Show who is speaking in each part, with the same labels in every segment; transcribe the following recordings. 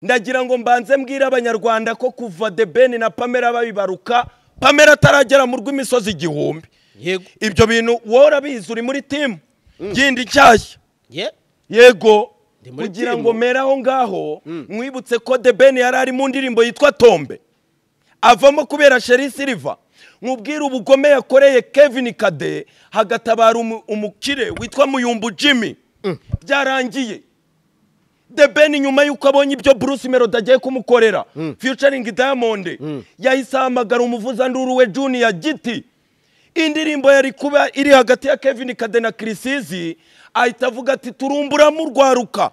Speaker 1: ndagira ngo mbanze mbwira abanyarwanda ko kuva The Ben na Pamela babibaruka Pamela ataragera mu rw'imisozi igihumbi.
Speaker 2: Yego.
Speaker 1: Ibyo bintu wora bizi uri muri team gindi cyashya. Yego. Kugira ngo meraho ngaho mwibutse ko The Ben yarari mu ndirimbo yitwa Tombe. Avamo kubera Sherry Silver. Nkubwira ubugome yakoreye Kevin Kade hagatabara umukire witwa Muyumbu Jimmy. Byarangiye. The Ben nyuma yuko abonye ibyo Bruce Melody agiye kumukorera featuring Diamond yahise ahamagara umuvuza nduru we Junior Giti. Indirimbo yari kuba iri hagati ya Kevin Kade na Chrisizi ahita avuga ati turumbura mu rwaruka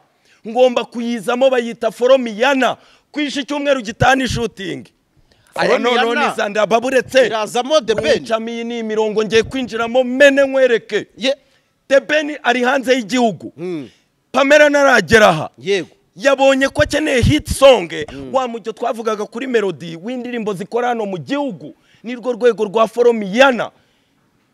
Speaker 1: ngomba kuyizamo bayita Foromiyana kwisha icyumweru gitani shooting. Aya none nizanda baburetse
Speaker 2: irazamo The Ben
Speaker 1: chamiyi ni mirongo ngiye kwinjiramo mene nkwereke. The Ben ari hanze y'igihugu. Pamela naragera aha.
Speaker 2: Yego.
Speaker 1: Yabonye ko akeneye hit song wa mujyo twavugaga kuri melody w'indirimbo zikora hano mu gihugu nirwo rwego rwa Foromiyana.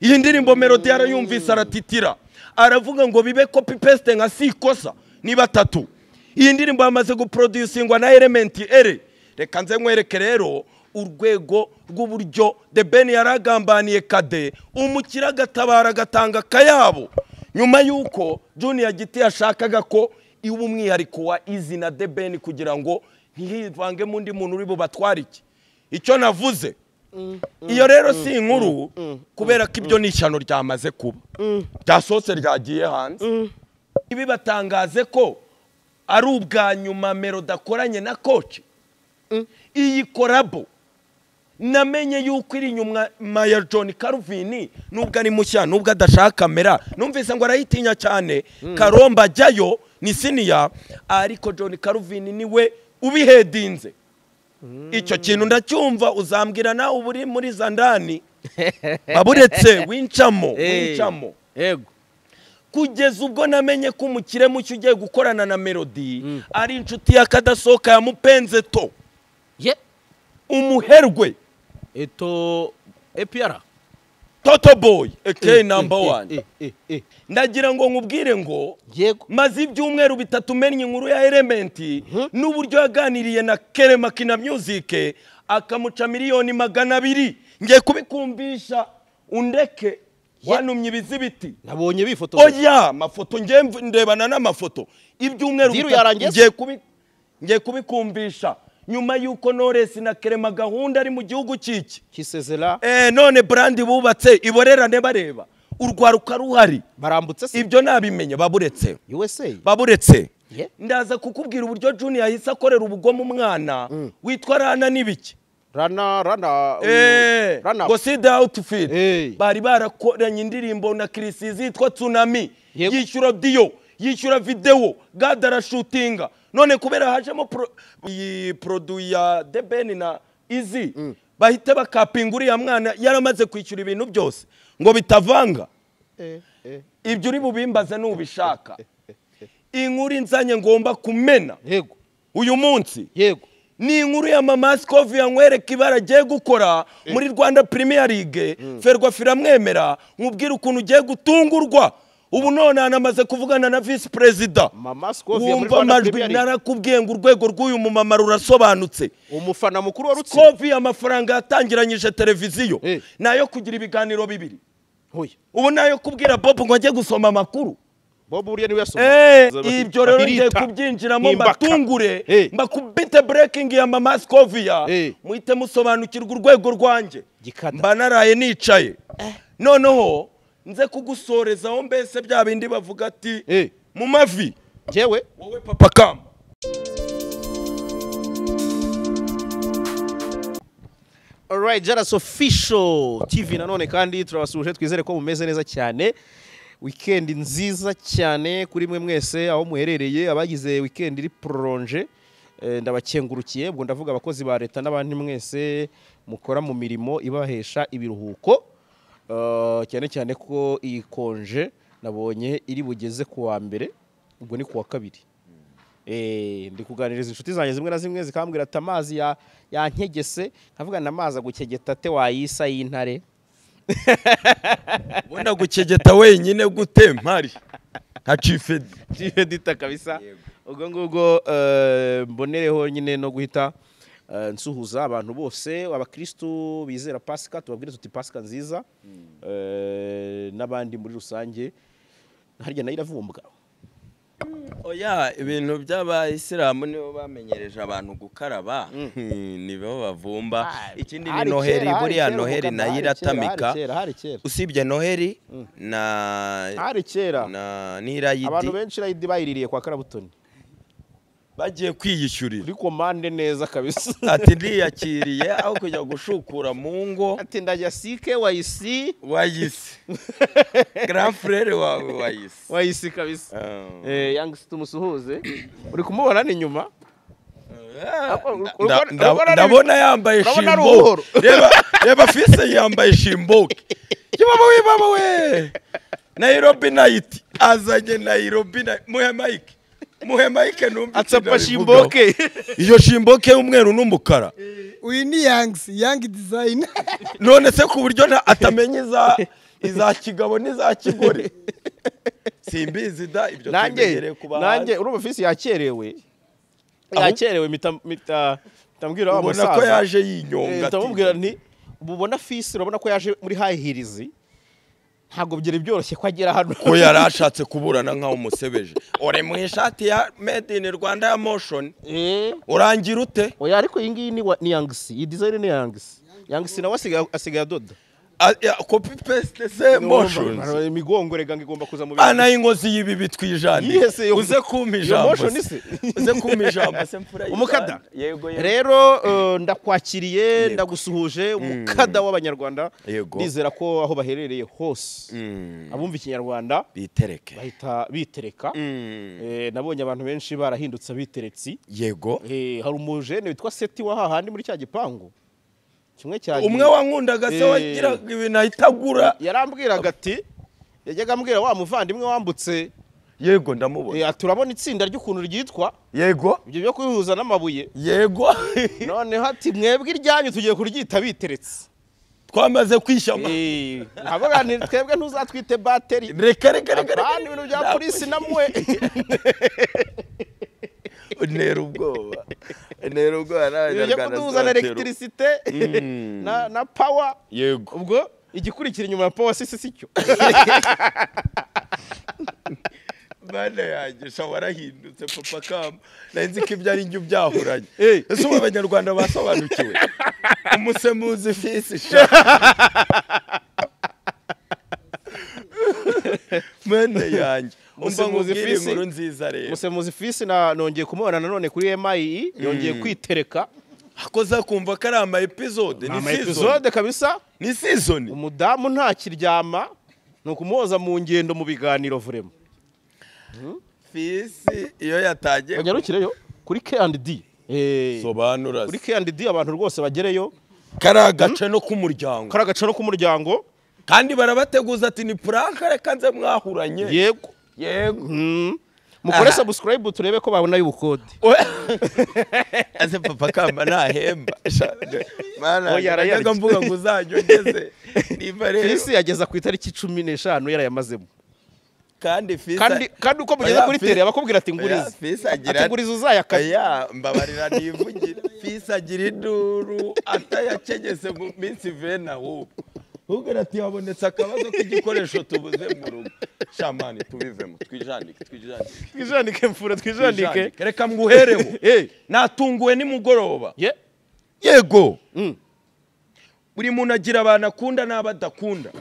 Speaker 1: Iyi ndirimbo melody arayumvisa aratitira aravuga ngo bibe copy paste nka sikosa ni batatu. Iyi ndirimbo yamaze guproducingwa na Element Ere. Reka nze nkwereke rero urwego rw'uburyo The Ben yaragambaniye Kade umukira gatabara gatanga kayabo nyuma yuko Junior Giti yashakaga ko iwe umwihariko wa izina The Ben kugira ngo ntihivange mu ndi muntu uri bubatwara iki. Icyo navuze iyo rero si inkuru kubera ko ibyo ni ishyano ryamaze kuba ryasose ryagiye hanze. Ibi batangaze ko ari ubwa nyuma Melody akoranye na Coach. Iyi korabo namenye yuko iri nyuma ya John Calvin nubwo ari mushya nubwo adashaka kamera numvise ngo arayitinya cyane Karomba jyayo ni senior ariko John Calvin niwe ubihedinze. Icyo kintu ndacyumva uzambwira nawe uburi muri zandani baburetse wincamo.
Speaker 2: Yego.
Speaker 1: Kugeza ubwo namenye ko umukire mucyo ugiye gukorana na Melody ari inshuti ya Kadasoka ya Mupenze to umuherwe
Speaker 2: eto APR
Speaker 1: Toto Boy aka number 1. Ndagira ngo nkubwire ngo
Speaker 2: yego
Speaker 1: maze ibyumweru bitatu menye inkuru ya Element n'uburyo yaganiriye na Kerema Kina Music akamuca miliyoni 200 ngiye kubikumbisha undeke wanumye ibizibiti
Speaker 2: nabonye bifoto
Speaker 1: oya mafoto ngiye ndebana n'amafoto ibyumweru ngiye kubikumbisha nyuma yuko Knowless na Kerema gahunda ari mu gihugu ciki
Speaker 2: kisezera
Speaker 1: none brand bubatse iborerane bareba urwaruka ruhari
Speaker 2: barambutse se
Speaker 1: ibyo nabimenye baburetse
Speaker 2: USA
Speaker 1: baburetse ndaza kukubwira uburyo Junior yahise akorera ubugome umwana witwa Rana nibiki
Speaker 2: Rana
Speaker 1: go see the outfit bari barakoranye indirimbo na Chrisizi yitwa Tsunami yishyura audio yishyura video gadara shootinga none kubera hajemo produit ya The Ben na Easy bahite bakapinga ya mwana yaramaze kwishyura ibintu byose ngo bitavanga. Ibyo uri bubimbaze n'ubishaka inkuru inzanye ngomba kumena
Speaker 2: yego
Speaker 1: uyu munsi
Speaker 2: yego
Speaker 1: ni inkuru ya Mama Scovi yankwereka ibara agiye gukora muri Rwanda Premier League Ferwa firamwemera nkubwira ukuntu ugiye gutungurwa. Ubu none anamaze kuvugana na Vice President
Speaker 2: Mama Scovi muri Rwanda Premier League
Speaker 1: narakubwiye ngo urwego rw'uyu mumama rurasobanutse.
Speaker 2: Umufana mukuru wa Rutsi
Speaker 1: Scovi amafaranga yatangiranyije televiziyo nayo kugira ibiganiro bibiri. Ubu nayo kubwira Bob ngo ajye gusoma amakuru.
Speaker 2: Bob uriye niwe yasoma.
Speaker 1: Ibyo rero ngiye kubyinjiramo mbatungure mbakubite breaking ya Mama Scovi muhite musobanukirwa urwego rwanje mba naraye nicaye noneho nze kugusorezaho mbese bya bindi bavuga ati mu mavi
Speaker 2: jewe
Speaker 1: wowe papa kamba.
Speaker 2: Alright, Jaras Official TV nanone kandi turabasuje twizere ko mumeze neza cyane. Weekend nziza cyane kuri mwe mwese aho muherereye abagize weekend iri prolonge ndabakengurukiye ubwo ndavuga abakozi ba leta n'abandi mwese mukora mu mirimo ibahesha ibiruhuko cyane cyane ko iyi konje nabonye iri bugeze ku wa mbere ubwo ni ku wa kabiri. Ndi kuganiriza inshuti zanjye zimwe na zimwe zikambwira ati amazi yankegese nkavuga na amazi agukegeta te wayisa y'intare
Speaker 1: Wenda gukegeta wenyine gute mpari nka Chief
Speaker 2: Edita kabisa ubwo ngubwo mbonereho nyine no guhita nsuhuza abantu bose abakristo bizera Pasika tubabwire tuti Pasika nziza n'abandi muri rusange harya nayo iravumbwa
Speaker 1: oya ibintu by'abayisilamu nibo bamenyereje abantu gukaraba nibo bavumba ikindi ni Noheli buriya Noheli nayo iratamika usibye Noheli na
Speaker 2: hari kera
Speaker 1: n'irayidi
Speaker 2: abantu benshi irayidi bayiririye kwa Karabutoni
Speaker 1: bagiye kwiyishyurira
Speaker 2: uri komande neza kabisa
Speaker 1: ati ndiyakiriye aho kujya gushukura mu ngo
Speaker 2: ati ndajya sike wayisi
Speaker 1: grand frère wawe
Speaker 2: wayisi kabisa youngster tumusuhuze uri kumubona ni nyuma
Speaker 1: ndabona yambaye shimbo reba fise yambaye shimbo kibaba we Nairobi night azanye Nairobi muhe Mike numbi
Speaker 2: atsapa shimboke
Speaker 1: iyo shimboke y'umweru n'umukara
Speaker 3: uyu ni young design
Speaker 1: none se ku buryo atamenye iza kigabo n'iza kigore simbizi da ibyo tumenyereye kuba
Speaker 2: nanjye urumva fisi yakerewe mitambwira wa musaza
Speaker 1: ubona ko yaje yinyonga
Speaker 2: tamubwira nti ubona fisi urabona ko yaje muri high heels ntago byari byoroshye ko agera hano
Speaker 1: ko yarashatse kuburana nkaho umusebeje ore mu ishati ya made in Rwanda ya motion urangira ute
Speaker 2: oya ariko iyi ngiyi ni youngster iyi design ni youngster nawe asigaye adoda
Speaker 1: copy paste se motions
Speaker 2: imigongo rega ngigomba kuza mu
Speaker 1: ana ingozi yibi bitwijandi uze kumijambo uze kumijambo se mfura
Speaker 2: umukada rero ndakwakiriye ndagusuhuje umukada w'abanyarwanda nizera ko aho baherereye hose abumva ikinyarwanda
Speaker 1: bitereke
Speaker 2: bahita bitereka nabonye abantu benshi barahindutse biteretsi
Speaker 1: yego
Speaker 2: hari umujene witwa Seti wa hahandi muri cya gipangu
Speaker 1: umwe wankundaga se wagiraga ibintu ahitagura
Speaker 2: yarambwiraga ati yajyaga ambwira wa muvandimwe wambutse
Speaker 1: yego ndamubona
Speaker 2: turabona itsinda ry'ukuntu ryitwa
Speaker 1: yego
Speaker 2: ibyo byo kwihuza n'amabuye
Speaker 1: yego
Speaker 2: none hati mwebwe iryanyu tugiye kuryita biteretse
Speaker 1: twamaze kwishama
Speaker 2: avuga nti twebwe ntuzatwite bateri
Speaker 1: reka
Speaker 2: abandi ibintu bya polisi namwe
Speaker 1: nero ubwoba
Speaker 2: ibyo kuduhuza na electricité na power
Speaker 1: yego
Speaker 2: ubwo igikurikira inyuma ya power si cyo
Speaker 1: bana yanjye sha warahindutse papa kama nanzi ko ibyo ari njye byahuranye ese ubu abanyarwanda basobanukiwe umusemuzi fisi sha mene yanjye
Speaker 2: umusemuzi fisi
Speaker 1: inkuru nziza rero
Speaker 2: umusemuzi fisi nongeye kumubona nanone kuri MI yongeye kwitereka
Speaker 1: akoza kumva ko ari ama episode
Speaker 2: kabisa
Speaker 1: ni season
Speaker 2: umudamu nta kiryama no kumuhoza mu ngendo mu biganiro vrema
Speaker 1: fisi iyo yatagiye
Speaker 2: banyarukireyo kuri K&D
Speaker 1: sobanura
Speaker 2: kuri K&D abantu rwose bagereyo
Speaker 1: karagace no ku muryango kandi barabateguza ati ni prank reka nze mwahuranye
Speaker 2: yego mukore subscribe turebe ko babona y'ubukode
Speaker 1: ase papa kamba nahemba mana yaga mvuga ngo uzanyongeze niba rero
Speaker 2: fisi yageza ku itariki 15 yarayamazemo
Speaker 1: kandi fisi
Speaker 2: kandi uko mugeza kuri tele abakubwira ati nguriza
Speaker 1: fisi agira
Speaker 2: nguriza uzayakaye
Speaker 1: ya mbabarira nivugira fisi agira induru atayakegeze mu minsi vena wo ubwo ati habonetse akabazo k'igikoresho tubuze mu rugo shamani tubivemo twijandike
Speaker 2: mfura twijandike
Speaker 1: reka mguhereho natunguwe nimugoroba yego buri muntu agira abantu akunda n'abadakunda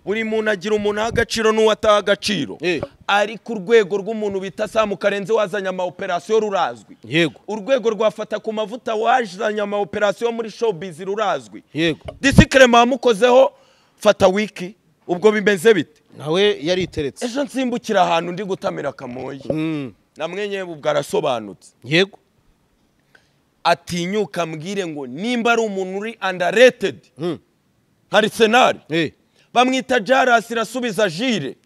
Speaker 1: buri muntu agira umuntu w'agaciro n'uwataha agaciro ari ku rwego rw'umuntu bita Samu Karenzi wazanye ama operation rurazwi
Speaker 2: yego
Speaker 1: urwego rwafata ku mavuta wazanye ama operation muri showbiz rurazwi
Speaker 2: yego
Speaker 1: Disikrema amukozeho fata wiki ubwo bimeze bite
Speaker 2: nawe yariteretse
Speaker 1: ejo nsimbukira ahantu ndi gutamira kamoye namwenye ubwo arasobanutse
Speaker 2: yego
Speaker 1: atinyuka mbwire ngo nimba ari umuntu uri underrated Arsenal bamwita Jaras irasubiza Jire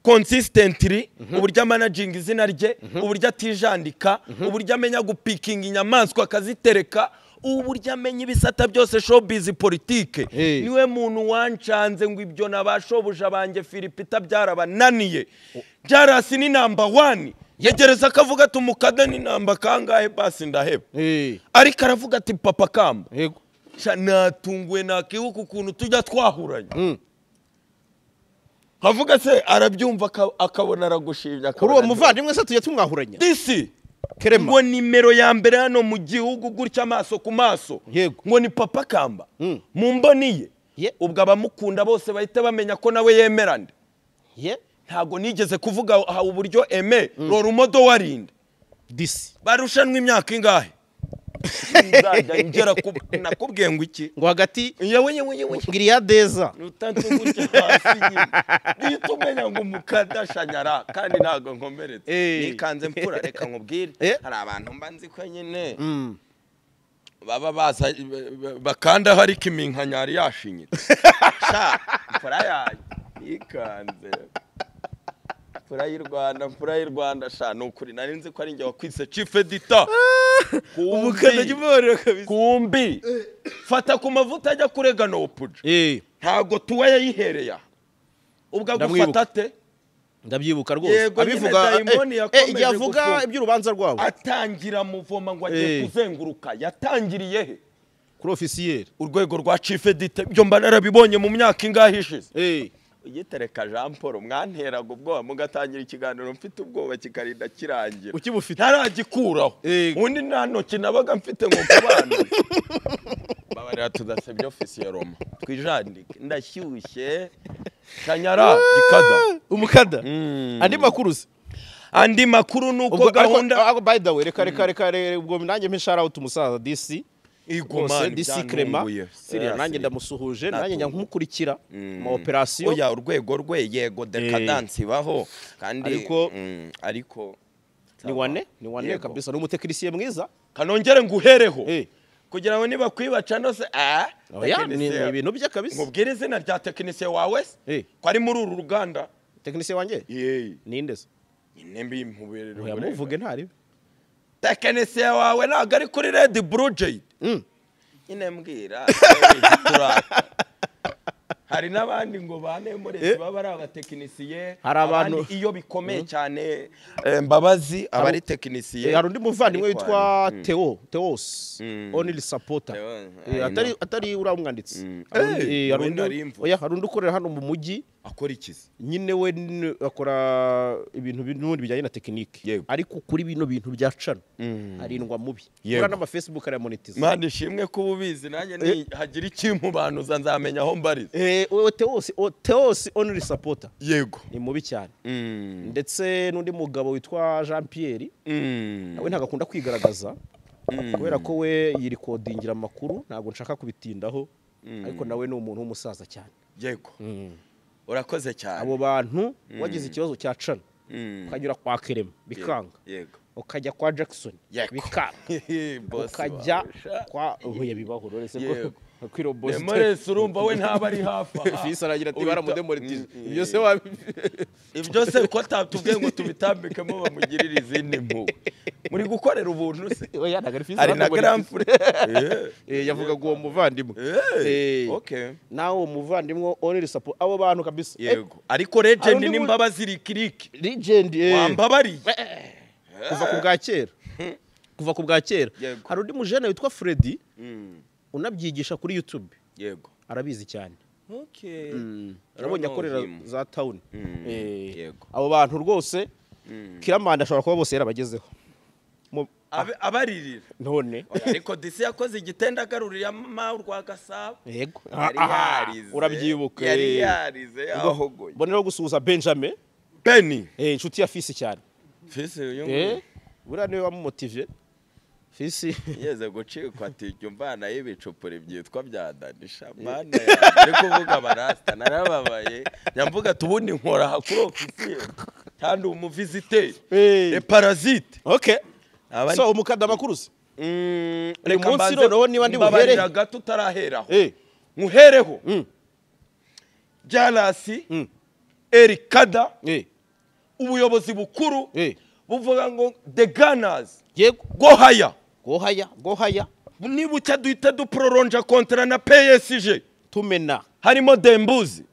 Speaker 1: consistently uburyo managing izina rye uburyo atijandika uburyo amenya gupikinga inyamaswa akazitereka ubu burya amenya ibisata byose showbiz politike
Speaker 2: Hey.
Speaker 1: niwe muntu wancanze ngo ibyo nabashobuja banjye Philipita byarabananiye Jarasi ni number 1 yegereza akavuga ati umukada ni namba kangahe basi ndaheba ariko aravuga ati papa Kamba
Speaker 2: yego
Speaker 1: natungwe nakibuka ukuntu tujya twahuranye avuga se arabyumva akabona aragushimya
Speaker 2: kuri uwo muvandimwe se tujya tumwahuranya
Speaker 1: disi
Speaker 2: Kerema
Speaker 1: ngo nimero ya mbere hano mu gihugu gutya amaso ku maso
Speaker 2: yego
Speaker 1: ngo ni papa Kamba mu mboniye ubwo abamukunda bose bahita bamenya ko nawe yemerande ntago nigeze kuvuga uburyo Aime Roromodo warinde
Speaker 2: disi
Speaker 1: barushanwa imyaka ingahe nzajya ngera nakubwiye ngo iki
Speaker 2: ngo hagati
Speaker 1: yewe
Speaker 2: ngiriya deza
Speaker 1: utatungurya hasi nyine tumenya ngo mukadashanyara kandi ntago nkomeretse nikanze mpfura reka nkubwire hari abantu mba nzi ko nyine baba baza bakanda hari kiminkanyari yashinyitse sha mpfura yayo yikanze mpfura y'u Rwanda sha nukuri nari nzi ko ari njye wakwise chief editor
Speaker 2: umukanda gimoro kabisa
Speaker 1: kumbi fata ku mavuta ajya kurega no puja ntago tuwa yayihereye ubwo agufata te
Speaker 2: ndabyibuka rwose abivuga igihe avuga iby'urubanza rwabo
Speaker 1: atangira muvoma ngo agiye kuzenguruka yatangiriye he
Speaker 2: kuri officier
Speaker 1: urwego rwa chief editor byo mba narabibonye mu myaka ingahe ishize Uyitereka Jean Paul mwanteraga ubwoba mugatangira ikiganiro mfite ubwoba kikarinda kirangira
Speaker 2: ukibufite
Speaker 1: ntaragikuraho undi nanoki nabaga mfite ngo kubana babarira tudasebye officier Roma twijandike ndashyushye kanyara gikada
Speaker 2: umukada andi makuru nuko gahunda by the way reka ubwo nanjye mpeshara out umusaza DC DC Clement Syria nanjye ndamusuhuje nanjye njya nkumukurikira mu operation
Speaker 1: oya urwego rwe yego decadence baho kandi ariko
Speaker 2: ni wane kabisa no umuteknisien mwiza
Speaker 1: kanongere nguhereho kugira ngo niba kwibaca no se
Speaker 2: oya ni ibintu bya kabisa
Speaker 1: ngubwire izina rya technicien wawe ko ari muri uru ruganda
Speaker 2: technicien wanjye ninde se
Speaker 1: inembi impuberero
Speaker 2: oya muvuge ntari
Speaker 1: technicien wawe ntago ari kuri Red Blue Jade nyine mbwira hari n'abandi ngo banemureze baba ari abatekinisiye
Speaker 2: hari abantu
Speaker 1: iyo bikomeye cyane Mbabazi aba ari tekinisiye
Speaker 2: hari undi muvandimwe witwa Theos only supporter atari uramwanditse hari undi ukorera hano mu mujyi
Speaker 1: akora ikizi
Speaker 2: nyine we akora ibintu n'ubundi bijyanye na tekinike ariko kuri bino bintu bya cano arindwa mubi kuri n'ama Facebook ari monetize
Speaker 1: mande shimwe ko ubizi nanjye hagira ikintu bantu nzamenya aho mbarize
Speaker 2: Theos only supporter
Speaker 1: yego
Speaker 2: ni mubi cyane ndetse n'undi mugabo witwa Jean Pierre nawe ntago akunda kwigaragaza kubera ko we yirikodingira amakuru ntago nshaka kubitindaho ariko nawe ni umuntu w'umusaza cyane
Speaker 1: yego urakoze cyane
Speaker 2: abo bantu wagize ikibazo cya cana ukanyura kwa Kerema bikanga ukajya kwa Jackson bikanga ukajya kwa uhuye bibaho rese ko kwiro boss
Speaker 1: Demores urumva we ntaba ari hafa
Speaker 2: Fisi aragira ati baramudemoritize
Speaker 1: ibyo se ko tatubwiye ngo tubitambikemo bamugirira izindi mpu muri gukorera ubuntu se
Speaker 2: oya nagari Fisi
Speaker 1: ari na grand frère
Speaker 2: yavuga ngo uwo muvandimwe
Speaker 1: okay
Speaker 2: nawo umuvandimwe only support abo bantu kabisa
Speaker 1: yego ariko legend ni Mbabazi rikiriki
Speaker 2: legend
Speaker 1: wambabari
Speaker 2: kuva ku bwa kera hari undi mujene witwa Freddy unabyigisha kuri YouTube
Speaker 1: yego
Speaker 2: arabizi cyane
Speaker 1: okay
Speaker 2: arabonye akorera za town yego abo bantu rwose Kiramanda ashobora kuba bose yarabagezeho
Speaker 1: abaririra
Speaker 2: none
Speaker 1: ariko DC yakoze igitenda agarurira mawe rwa Gasabo
Speaker 2: yego
Speaker 1: urabyibuka yari yarize ahogoye
Speaker 2: bonero gusuhuza Benjamin
Speaker 1: Benny
Speaker 2: inshuti ya Fisi cyane
Speaker 1: Fisi uyu
Speaker 2: buriya niwe wamumotive Fisi
Speaker 1: yeze gucikwa ati umvana y'ibicupuri byitwa byadanishya mana ari kuvuga barasta narababaye nyamvuga tubundi nkora hakuri ofisiye kandi umuvizite parasite
Speaker 2: okay so umukada makuruzi reka munsi noneho niba ndi buhere
Speaker 1: gato utaraheraho nkuhereho Jarasi Erikada ubuyobozi bukuru buvuga ngo the Gunners
Speaker 2: yego
Speaker 1: go higher nibucya duhita duproronja kontra na PSG
Speaker 2: tumena
Speaker 1: harimo Dembuzi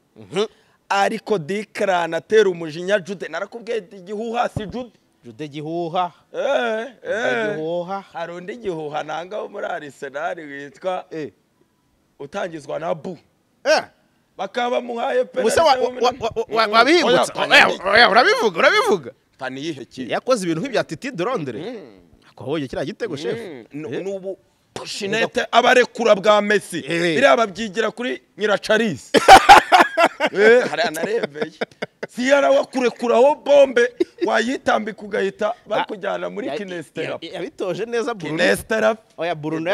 Speaker 1: ariko Dikrana atera umujinya Jude narakubwiye igihuha si
Speaker 2: Jude gihuha gihuha
Speaker 1: hari undi gihuha nanga muri Arsenal witwa utangizwa na Bu bakaba muhaye
Speaker 2: penalty wabihibutsa urabivuga
Speaker 1: pani yihe ki
Speaker 2: yakoze ibintu nk'ibya Titi de Londres akohoye kira gitego chef
Speaker 1: nubu Shinete abarekura bwa Messi biriya babyigira kuri Nyiracarisi hari anarebeye si yarawakurekuraho bombe wayitambika ugahita bakujyana muri Kinestera
Speaker 2: yabitoje neza
Speaker 1: Kinestera
Speaker 2: oya Bruno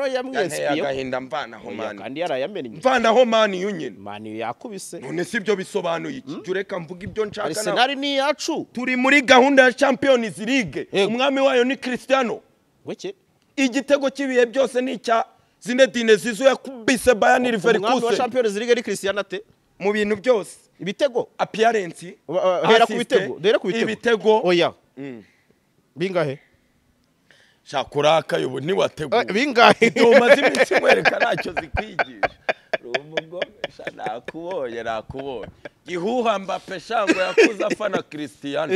Speaker 2: yamwesiye
Speaker 1: agahinda mvanaho mani
Speaker 2: kandi yarayamenye
Speaker 1: mvanaho mani yunyine
Speaker 2: mani yakubise
Speaker 1: none sibyo bisobanuye iki jureka mvuga ibyo nshaka na
Speaker 2: Arsenal ni yacu
Speaker 1: turi muri gahunda ya Champions League umwami wayo ni Cristiano
Speaker 2: weke
Speaker 1: igitego kibiye byose ni cya Zinedine Zidane yakubise Bayern Leverkusen
Speaker 2: umwami wa Champions League ni Cristiano ate
Speaker 1: mu bintu byose
Speaker 2: ibitego
Speaker 1: appearance
Speaker 2: hera ku bitego oya bingahe
Speaker 1: shakuraka yubu ni wateguye
Speaker 2: bingahe
Speaker 1: tumaze iminsi mwereka ntacyo zikwigisha rumugomesha nakubonye gihuha Mbappe shango yakuza afana Cristiano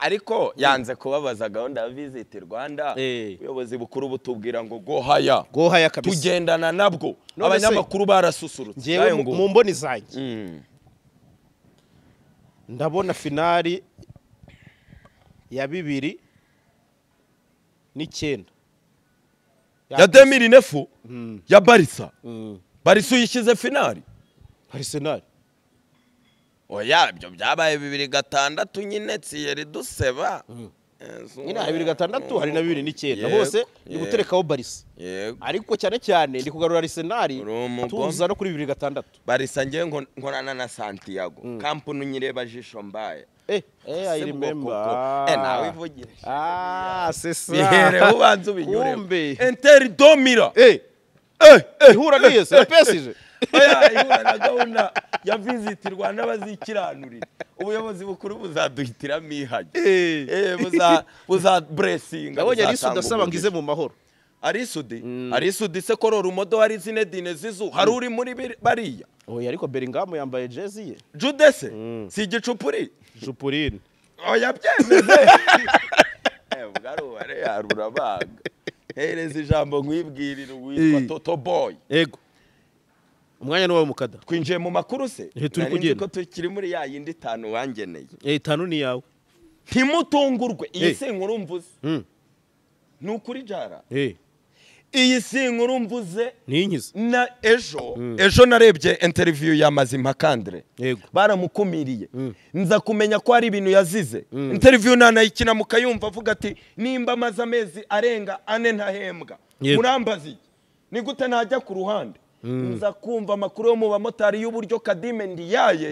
Speaker 1: ariko yanze kubabaza gahunda ya Visit Rwanda ubuyobozi bukuru butubwira ngo go haya kabisa tugendana nabwo abanyamakuru barasusurutse
Speaker 2: ngewe mu mboni zanjye ndabona finali ya 2009
Speaker 1: ya 2009 ya Barca Barca uyishyize finali
Speaker 2: Arsenal
Speaker 1: oya ibyo byabaye 2006 nyine tsiyeri duseba
Speaker 2: nyine 2006 hari na 2009 hose ni guterekaho Barca ariko cyane cyane ndi kugarura Arsenal tuza no kuri 2006
Speaker 1: Barca ngiye nkorana na Santiago kampuni nyireba jisho mbaye
Speaker 2: I remember
Speaker 1: nawe ivugire
Speaker 2: c'est ça
Speaker 1: bihere ubanze ubinyure Inter domira
Speaker 2: ihura niyese ya PSG
Speaker 1: oya ihura na gahunda ya Visit Rwanda bazikiranurira ubuyobozi bukuru buzaduhitiramo ihajye buza blessing
Speaker 2: abonye Risudi asaba ngize mu mahoro
Speaker 1: Arisudi se korora umodo wari Zinedine Zidane hari uri muri bariya
Speaker 2: oya ariko Bellingham yambaye jersey ye
Speaker 1: Jude se si igicupuri
Speaker 2: Jupurine
Speaker 1: oya byemeze bwarubare yarurabaga hereza ijambo nkwibwirira witwa Toto Boy
Speaker 2: ego umwanya n'uwa mukada
Speaker 1: twinjiye mu makuru se
Speaker 2: turi kugenda
Speaker 1: ko tukiri muri ya yindi 5 wangeneye
Speaker 2: 5 ni yawe
Speaker 1: ntimutungurwe iyi si nkuru mvuze nukuri jara iyi si nkuru mvuze
Speaker 2: ninkize
Speaker 1: na ejo narebye interview ya Mazima Kandre baramukumiriye nza kumenya ko ari ibintu yazize interview nanayikina mukayumva avuga ati nimba amaze amezi arenga 4 ntahembwa murambazi ni gute najya ku ruhande nza kumva amakuru yo mu bamotari y'uburyo Kadime Ndiaye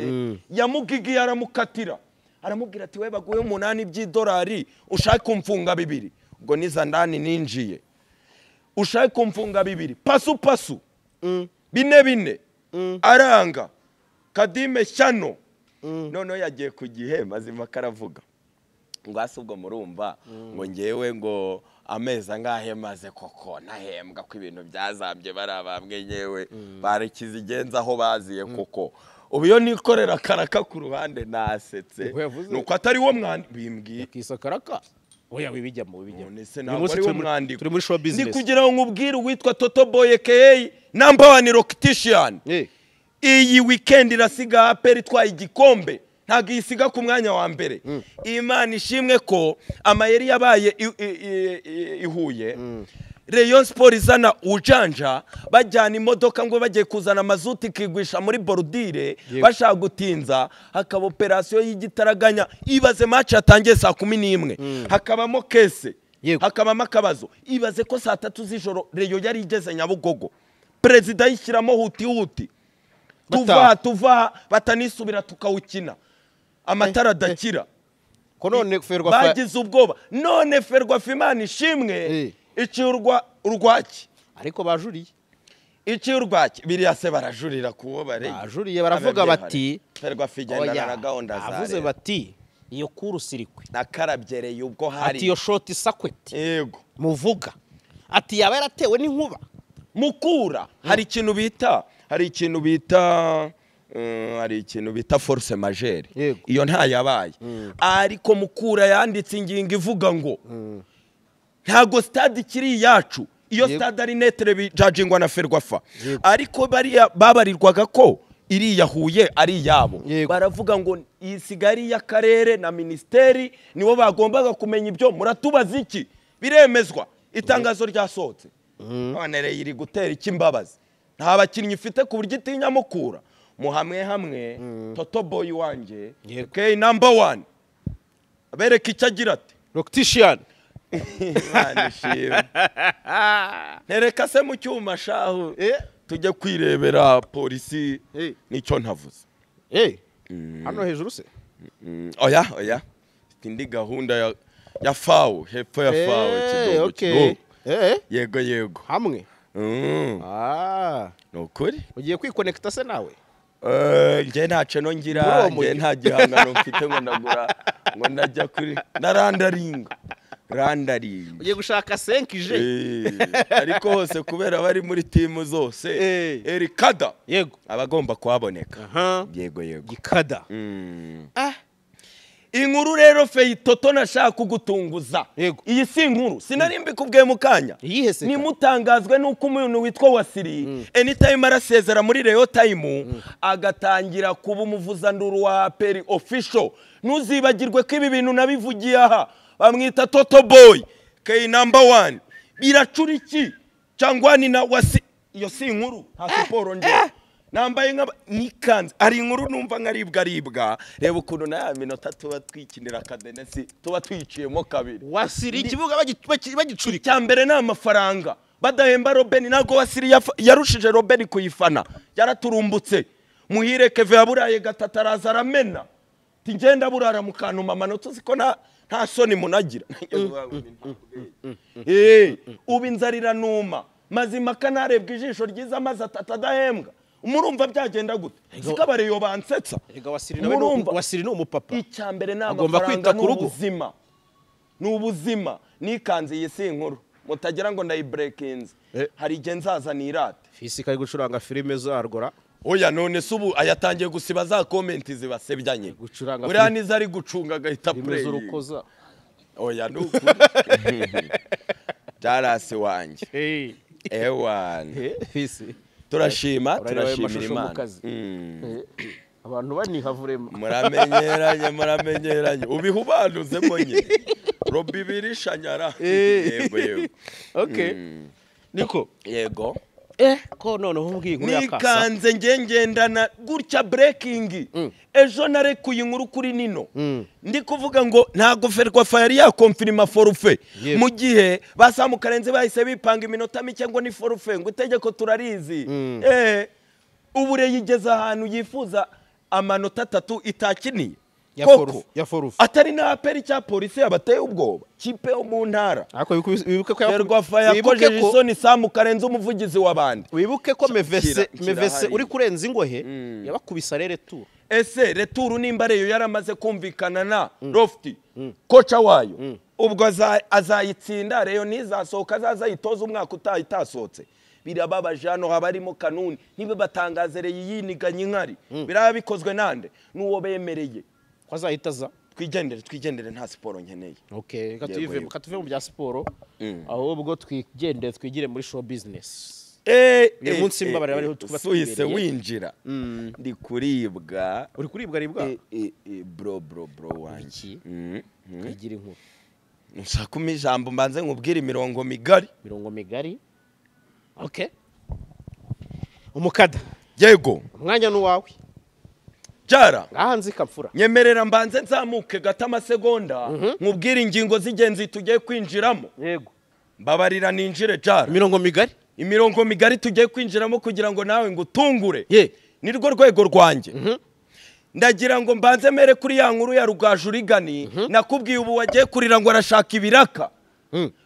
Speaker 1: yamugigiye aramukatira aramubwira ati we baguye $8 ushaka kumfunga 2 ubwo niza ndani ninjiye ushaka kumfunga 2 pasu 4 aranga Kadime Shyano none yagiye ku gihe Mazima karavuga ngo asubwo murumva ngo ngewe ngo amezi angahe maze koko nahembwa ko ibintu byazambye barabamwe nyewe barikizigenza aho baziye koko ubiyo nikorera karaka ku ruhande nasetse nuko atari wo mwandi bimbwiye
Speaker 2: kisa karaka oya wibijyamo
Speaker 1: nese ntabwo ari wo mwandiko
Speaker 2: turi muri show business
Speaker 1: ni kugira ngo nkubwire witwa Toto Boy aka number 1 Rocketician iyi weekend irasiga aperi twaye igikombe ntago isiga ku mwanya wa mbere Imana ishimwe ko amayeri yabaye ihuye Rayon Sport izana ujanja bajyana imodoka ngo bagiye kuzana mazuti kigwisha muri Bordire bashaka gutinza hakaba operation y'igitaraganya ibaze match yatangiye saa 11 hakabamo kese hakabamo akabazo ibaze ko saa 3 z'ijoro Rayon yari igeze Nyabugogo president yishyiramo huti tuva batanisubira tukawukina amatara dakira
Speaker 2: ko none Ferwafa
Speaker 1: bagize ubwoba none Ferwafa Imana ishimwe icurwa urwaki
Speaker 2: ariko bajuriye
Speaker 1: icurwaki biriya se barajurira kuwo
Speaker 2: bajuriye baravuga bati
Speaker 1: Ferwafa igendana na gahunda
Speaker 2: zawe avuze bati iyo kurusirikwe
Speaker 1: nakarabyereye ubwo hari
Speaker 2: ati yo shoti sakweti
Speaker 1: yego
Speaker 2: muvuga ati yaba yaratewe n'inkuba
Speaker 1: Mukura hari ikintu bita force majeure iyo nta yabaye ariko Mukura yanditse ingingo ivuga ngo ntago stade kiri yacu iyo stade ari netre bijajingwa na Ferwafa ariko babarirwaga ko iriya Huye ari yabo baravuga ngo isigari y'akarere na ministeri nibo bagombaga kumenya ibyo muratubaza iki biremezwa itangazo ryasohotse none rero iri gutera ikimbabazi nta bakinnyi ifite ku buryo itinya Mukura hamwe Toto Boy wanje okay number 1 abereka icyagira ati
Speaker 2: Loctician
Speaker 1: nereka se mu cyuma shahu tujye kwirebera polisi nicyo ntavuze
Speaker 2: hano hejuru se
Speaker 1: oya indi gahunda ya FAO hepfo ya FAO kidogo yego
Speaker 2: hamwe
Speaker 1: nukuri
Speaker 2: ugiye kwikonekta se nawe
Speaker 1: nge ntace no ngira nge nta gihangano mfite ngo ndagura ngo ndajya kuri narandaringa ugiye gushaka 5G ariko hose kubera bari muri timu zose Erikada
Speaker 2: yego
Speaker 1: abagomba kuhaboneka yego
Speaker 2: gikada
Speaker 1: inkuru rero Feitoto nashaka kugutunguza iyi si inkuru sinarimbi kubwiye mukanya ni mutangazwe nuko umuntu witwa Wasiri anytime arasezera muri Reyo Time agatangira kuba umuvuzanduru wa Peri official ntuzibagirwe ko ibi bintu nabivugiye aha bamwita Toto Boy kay number 1 biracura iki cyangwa ni na Wasi iyo si inkuru nta siporo nje nambaye nka nikanze ari inkuru numva nkaribwa reba ukuntu na minota tuba twikinira kadenesi tuba twiciyemo kabiri
Speaker 2: Wasiri ikibuga bagicurika
Speaker 1: cyambere na amafaranga badahemba Robben nago Wasiri yarushije Robben kuyifana yaraturumbutse muhire Keve yaburaye gatatarazara aramena tingenda burara mu kantu mama no tuziko nta soni munagira ubinzarira numa mazima kanarebwa ijisho ryiza maze atadahembwa umurumva byagenda gute zikabareyo bansetsa
Speaker 2: Wasiri no umupapa
Speaker 1: icyambere agomba kwita ku rugo n'ubuzima nikanze yesi inkuru mutagira ngo ndayibreakinze hari igihe nzaza nirate
Speaker 2: fisi kari gucuranga filime zargora
Speaker 1: oya none subu ayatangiye gusiba za comment zibasebyanye buriya niza ari gucunga gahita play
Speaker 2: urukoza
Speaker 1: oya nuko jarasi wanje ewan
Speaker 2: fisi
Speaker 1: turashima Imana
Speaker 2: abantu banihavurema
Speaker 1: muramenyeranye ubihubanuzemo nyine Robi birishanyara yego
Speaker 2: okay niko
Speaker 1: yego
Speaker 2: ko none umbwiye inkuru yakasa
Speaker 1: nikanze ngendana gutya breaking ejo narekuye inkuru kuri Nino ndi kuvuga ngo ntago Ferwafa yari yakonfirma forfait mu gihe basamukarenze bahise bipanga iminota mike ngo ni forfait ngo itegeko turarizi ubure yigeza ahantu yifuza amanota 3 itakiniye
Speaker 2: ya forufu
Speaker 1: atari na aperi cya polisi yabateye ubwoba kipe yo mu ntara
Speaker 2: ariko wibuke ko
Speaker 1: Ferwafa yakojeje isoni samukarenze umuvugizi w'abandi
Speaker 2: wibuke ko mevese uri kurenza ingohe yabakubisa retour
Speaker 1: ese retour nimba reyo yaramaze kumvikana na Lofty kocha wayo ubwo azayitsinda reyo nizasohoka azayitoza umwaka utayitasotse birababaje hano habarimo kanuni nibe batangazereye yiniganye inkari biraba bikozwe nande nuwo bemereye
Speaker 2: kwazahitaza
Speaker 1: twigendere nta siporo nkeneye
Speaker 2: okay katuve mu bya siporo ahubwo twigendere twigire muri show business munsi mbabare bari tuba
Speaker 1: twise winjira ndi kuribwa
Speaker 2: uri kuribwa
Speaker 1: bro wanjye
Speaker 2: kagira inkuru
Speaker 1: nshaka ijambo mbanze nkubwire imirongo migari
Speaker 2: okay umukada
Speaker 1: yego
Speaker 2: umwanya n'uwawe
Speaker 1: jara
Speaker 2: ahanze kapfura
Speaker 1: nyemerera mbanze nzamuke gata amasegonda nkubwire ingingo z'ingenzi tugiye kwinjiramo
Speaker 2: yego
Speaker 1: mbabarira ninjire jara imirongo migari tugiye kwinjiramo kugira ngo nawe ngutungure nirwo rwego rwanjye ndagira ngo mbanze mere kuri ya nkuru ya Rugajurigani nakubwiye ubu wagiye kurira ngo arashaka ibiraka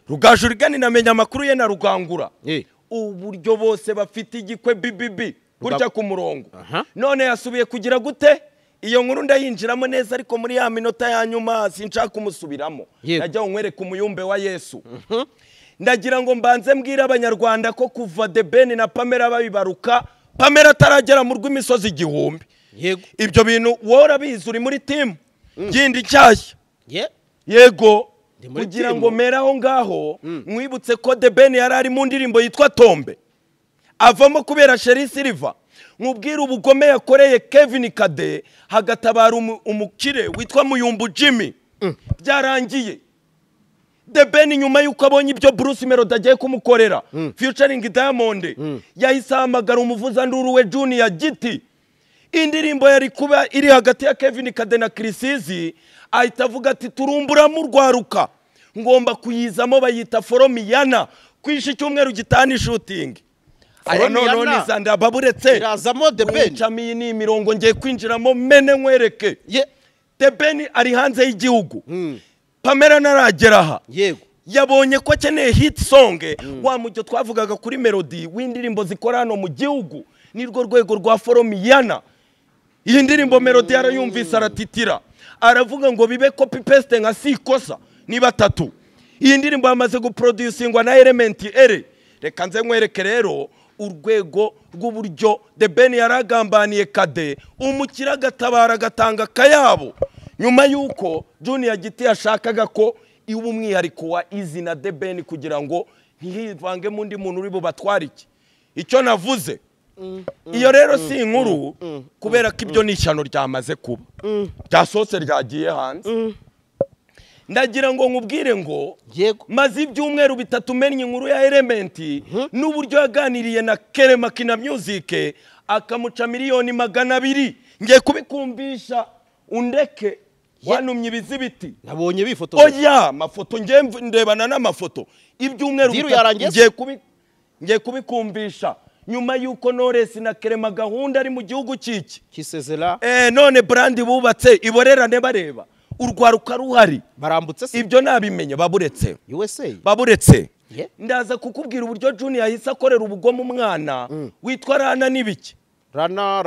Speaker 1: Rugajurigani namenya amakuru ye na Rugangura uburyo bose bafite igikwe bibibi gutya ku murongo none yasubiye kugira gute iyo nkuru ndayinjiramo neza ariko muri ya minota ya nyuma sinshaka kumusubiramo najya nkwereka umuyumbe wa Yesu ndagira ngo mbanze mbwire abanyarwanda ko kuva The Ben na Pamela babibaruka Pamela ataragera mu rw'imisozi igihumbi.
Speaker 2: Yego.
Speaker 1: Ibyo bintu wora bizi uri muri team gindi cyashya.
Speaker 2: Yego.
Speaker 1: Kugira ngo meraho ngaho mwibutse ko The Ben yari ari mu ndirimbo yitwa Tombe. Avamo kubera Sherry Silver. Nkubwira ubugome yakoreye Kevin Kade hagatabara umukire witwa Muyumbu Jimmy. Byarangiye. The Ben nyuma yuko abonye ibyo Bruce Melody agiye kumukorera featuring Diamond yahise ahamagara umuvuzanduru we Junior Giti. Indirimbo yari kuba iri hagati ya Kevin Kade na Chrisizi ahita avuga ati turumbura mu rwaruka ngomba kuyizamo bayita Foromiyana kwisha cyumweru gitani shooting. Aya none nizanda baburetse
Speaker 2: irazamo The Ben
Speaker 1: chamiyi ni mirongo ngiye kwinjiramo mene nkwereke. The Ben ari hanze y'igihugu. Pamela naragera aha.
Speaker 2: Yego.
Speaker 1: Yabonye ko akeneye hit song wa mujyo twavugaga kuri melody w'indirimbo zikora hano mu gihugu nirwo rwego rwa Foromiyana. Iyi ndirimbo melody yarayumvise aratitira aravuga ngo bibe copy paste nka sikosa ni batatu. Iyi ndirimbo yamaze guproducingwa na Element Ere. Reka nze nkwereke rero urwego rw'uburyo The Ben yaragambaniye Kade umukira gatabara gatanga kayabo nyuma yuko Junior Giti yashakaga ko iwe umwihariko wa izina The Ben kugira ngo ntihivange mu ndi muntu uri bubatwara iki. Icyo navuze iyo rero si inkuru kubera ko ibyo ni ishyano ryamaze kuba ryasose ryagiye hanze. Ndagira ngo nkubwire ngo maze ibyumweru bitatu menye inkuru ya Element n'uburyo yaganiriye na Kerema Kina Music akamuca miliyoni 200. Ngiye kubikumbisha undeke wanumye ibizibiti
Speaker 2: nabonye bifotoza.
Speaker 1: Oya mafoto ngiye ndebana n'amafoto ibyumweru ngiye kubikumbisha nyuma yuko Knowless na Kerema gahunda ari mu gihugu ciki
Speaker 2: Kisezera
Speaker 1: none brand bubatse iborerane bareba urwaruka ruhari
Speaker 2: barambutse se
Speaker 1: ibyo nabimenye baburetse
Speaker 2: USA
Speaker 1: baburetse ndaza kukubwira uburyo Junior yahise akorera ubugome umwana witwa Rana nibiki
Speaker 2: Rana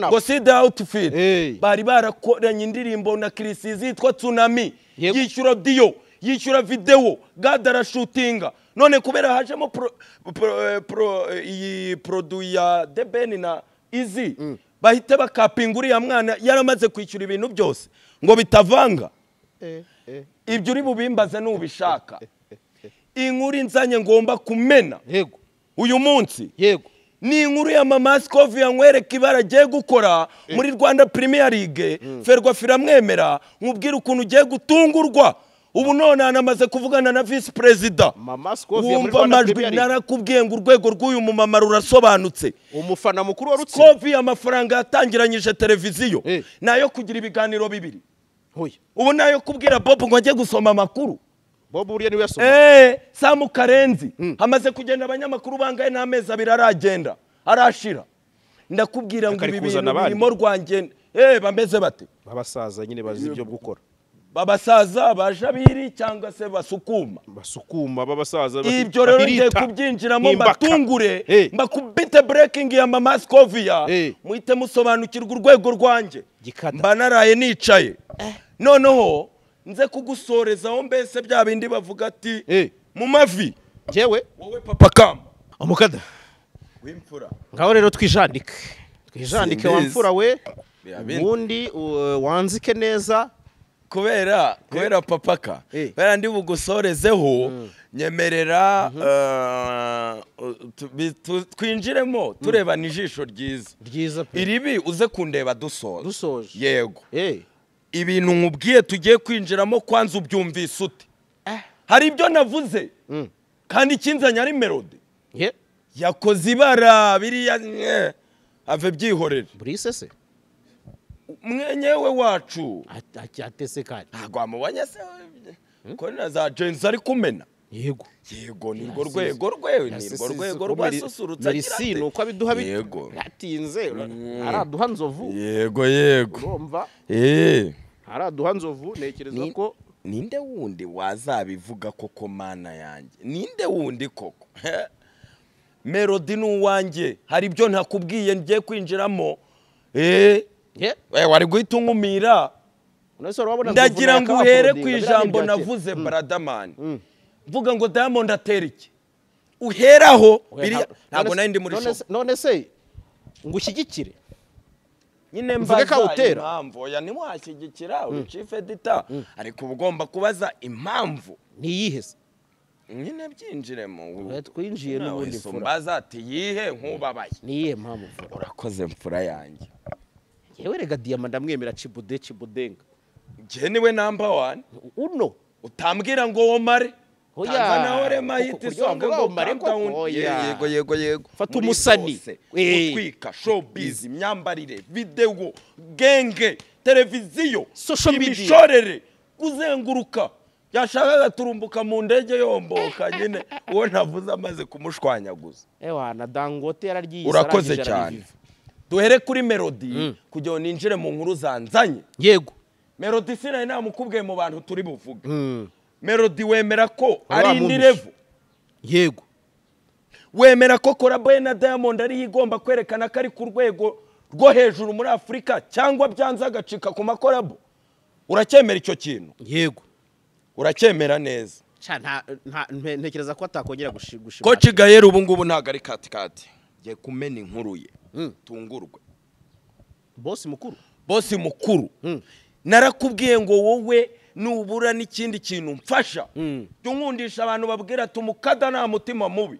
Speaker 1: Gosida Outfit bari barakoranye indirimbo na Chrisizi yitwa Tsunami yishyura dio yishyura video gadara shootinga none kubera hajemo iyi produit ya The Ben na Easy bahite bakapingura ya mwana yaramaze kwishyura ibintu byose ngo bitavanga. Ibyo uri bubimbaze n'ubishaka inkuru inzanye ngomba kumena
Speaker 2: yego
Speaker 1: uyu munsi
Speaker 2: yego
Speaker 1: ni inkuru ya Mama Scovia yankwereka ibara agiye gukora muri Rwanda Premier League. Ferwafa iramwemera nkubwira ukuntu ugiye gutungurwa ubu none anamaze kuvugana na Vice President
Speaker 2: Mama Scovia muri Rwanda Premier League.
Speaker 1: Narakubwiye ngo urwego rw'uyu mumama rurasobanutse.
Speaker 2: Umufana mukuru wa Rutsi
Speaker 1: Scovia amafaranga yatangiranyije televiziyo nayo kugira ibiganiro bibiri. Ubu nayo kubwira Bob ngo ajye gusoma amakuru.
Speaker 2: Bob uriya niwe yasoma.
Speaker 1: Samu Karenzi hamaze kugenda abanyamakuru bangaye n'amezi 2 aragenda arashira. Ndakubwira ngo ibi bintu birimo rwange bameze bate
Speaker 2: babasaza nyine bazi ibyo gukora.
Speaker 1: Babasaza bajabiri cyangwa se basukuma
Speaker 2: babasaza
Speaker 1: ibyo rero ngiye kubyinjiramo batungure mbakubite breaking ya Mama Scovia muhite musobanukirwa urwego rwanjye mba naraye nicaye noneho nze kugusorezaho mbese bya bindi bavuga ati mu mavi
Speaker 2: jewe
Speaker 1: wowe Papa Kamba
Speaker 2: umukada
Speaker 1: w'imfura
Speaker 2: ngaho rero twijandike wamfura we ubundi wanzike neza
Speaker 1: kubera papaka bera ndi bugusorezeho nyemerera twinjiremo tureba nijisho ryiza iribi uze kundeba dusoje yego ibintu nkubwiye tugiye kwinjiramo kwanza ubyumvise ute hari ibyo navuze kandi kinzanya ari melody yakoze ibara biriya ave byihorera
Speaker 2: Brice se
Speaker 1: mwenyewe wacu
Speaker 2: atese kandi
Speaker 1: ntabwo amubonye se ko na za James ari kumena
Speaker 2: yego
Speaker 1: nirwo rwego rwasusurutsa
Speaker 2: Merisine uko abiduha
Speaker 1: yego
Speaker 2: yatinze araduha nzovu
Speaker 1: yego
Speaker 2: urumva araduha nzovu nekereza ko
Speaker 1: ninde wundi wazabivuga koko mana yanjye ninde wundi koko Melody n'uwanjye hari ibyo ntakubwiye ngiye kwinjiramo wari guhita unkumira ndagira ngo uhere ku ijambo navuze Bradamani vuga ngo Diamond atera iki uheraho ntabwo nari ndi muri show
Speaker 2: none se ngushyigikire
Speaker 1: nyine
Speaker 2: mvuge ko utera
Speaker 1: impamvu oya ntiwashyigikira uri chief editor ariko ugomba kubaza impamvu
Speaker 2: niyihe se
Speaker 1: nyine byinjiremo
Speaker 2: twinjiye n'ubundi mfura
Speaker 1: mbaza ati yihe nkubabaye
Speaker 2: niyihe mpamvu
Speaker 1: urakoze mfura yanjye
Speaker 2: yewe rega Diamond ndamwemera Chibudenga
Speaker 1: je niwe number 1
Speaker 2: uno
Speaker 1: utambwira ngo womare Tanzania ore mahiti songa ngo countdown yego
Speaker 2: fata umusani
Speaker 1: utwika showbiz imyambarire video genge televiziyo
Speaker 2: social media
Speaker 1: imishorere kuzenguruka yashakaga turumbuka mu ndege yomboka nyine uwo ntavuze amaze kumushwanyaguza
Speaker 2: na Dangote yararyiye
Speaker 1: urakoze cyane duhere kuri Melody kugira ninjire mu nkuru zanzanye
Speaker 2: yego
Speaker 1: Melody sina namukubwiye mu bantu turi buvuge Melody wemera ko ari indi level
Speaker 2: yego
Speaker 1: wemera ko Collabo na Diamond ari igomba kwerekana ko ari ku rwego rwo hejuru muri Afrika cyangwa byanza agacika ku makorabo uracyemera icyo kintu
Speaker 2: yego
Speaker 1: uracyemera neza
Speaker 2: ntekereza ko atakongera gushima
Speaker 1: ko Kigayera ubu ngubu ntago ari katikati ngiye kumena inkuru ye tungurwe boss mukuru narakubwiye ngo wowe nubura n'ikindi kintu mfasha tunkundisha abantu babwira tumukada nta mutima mubi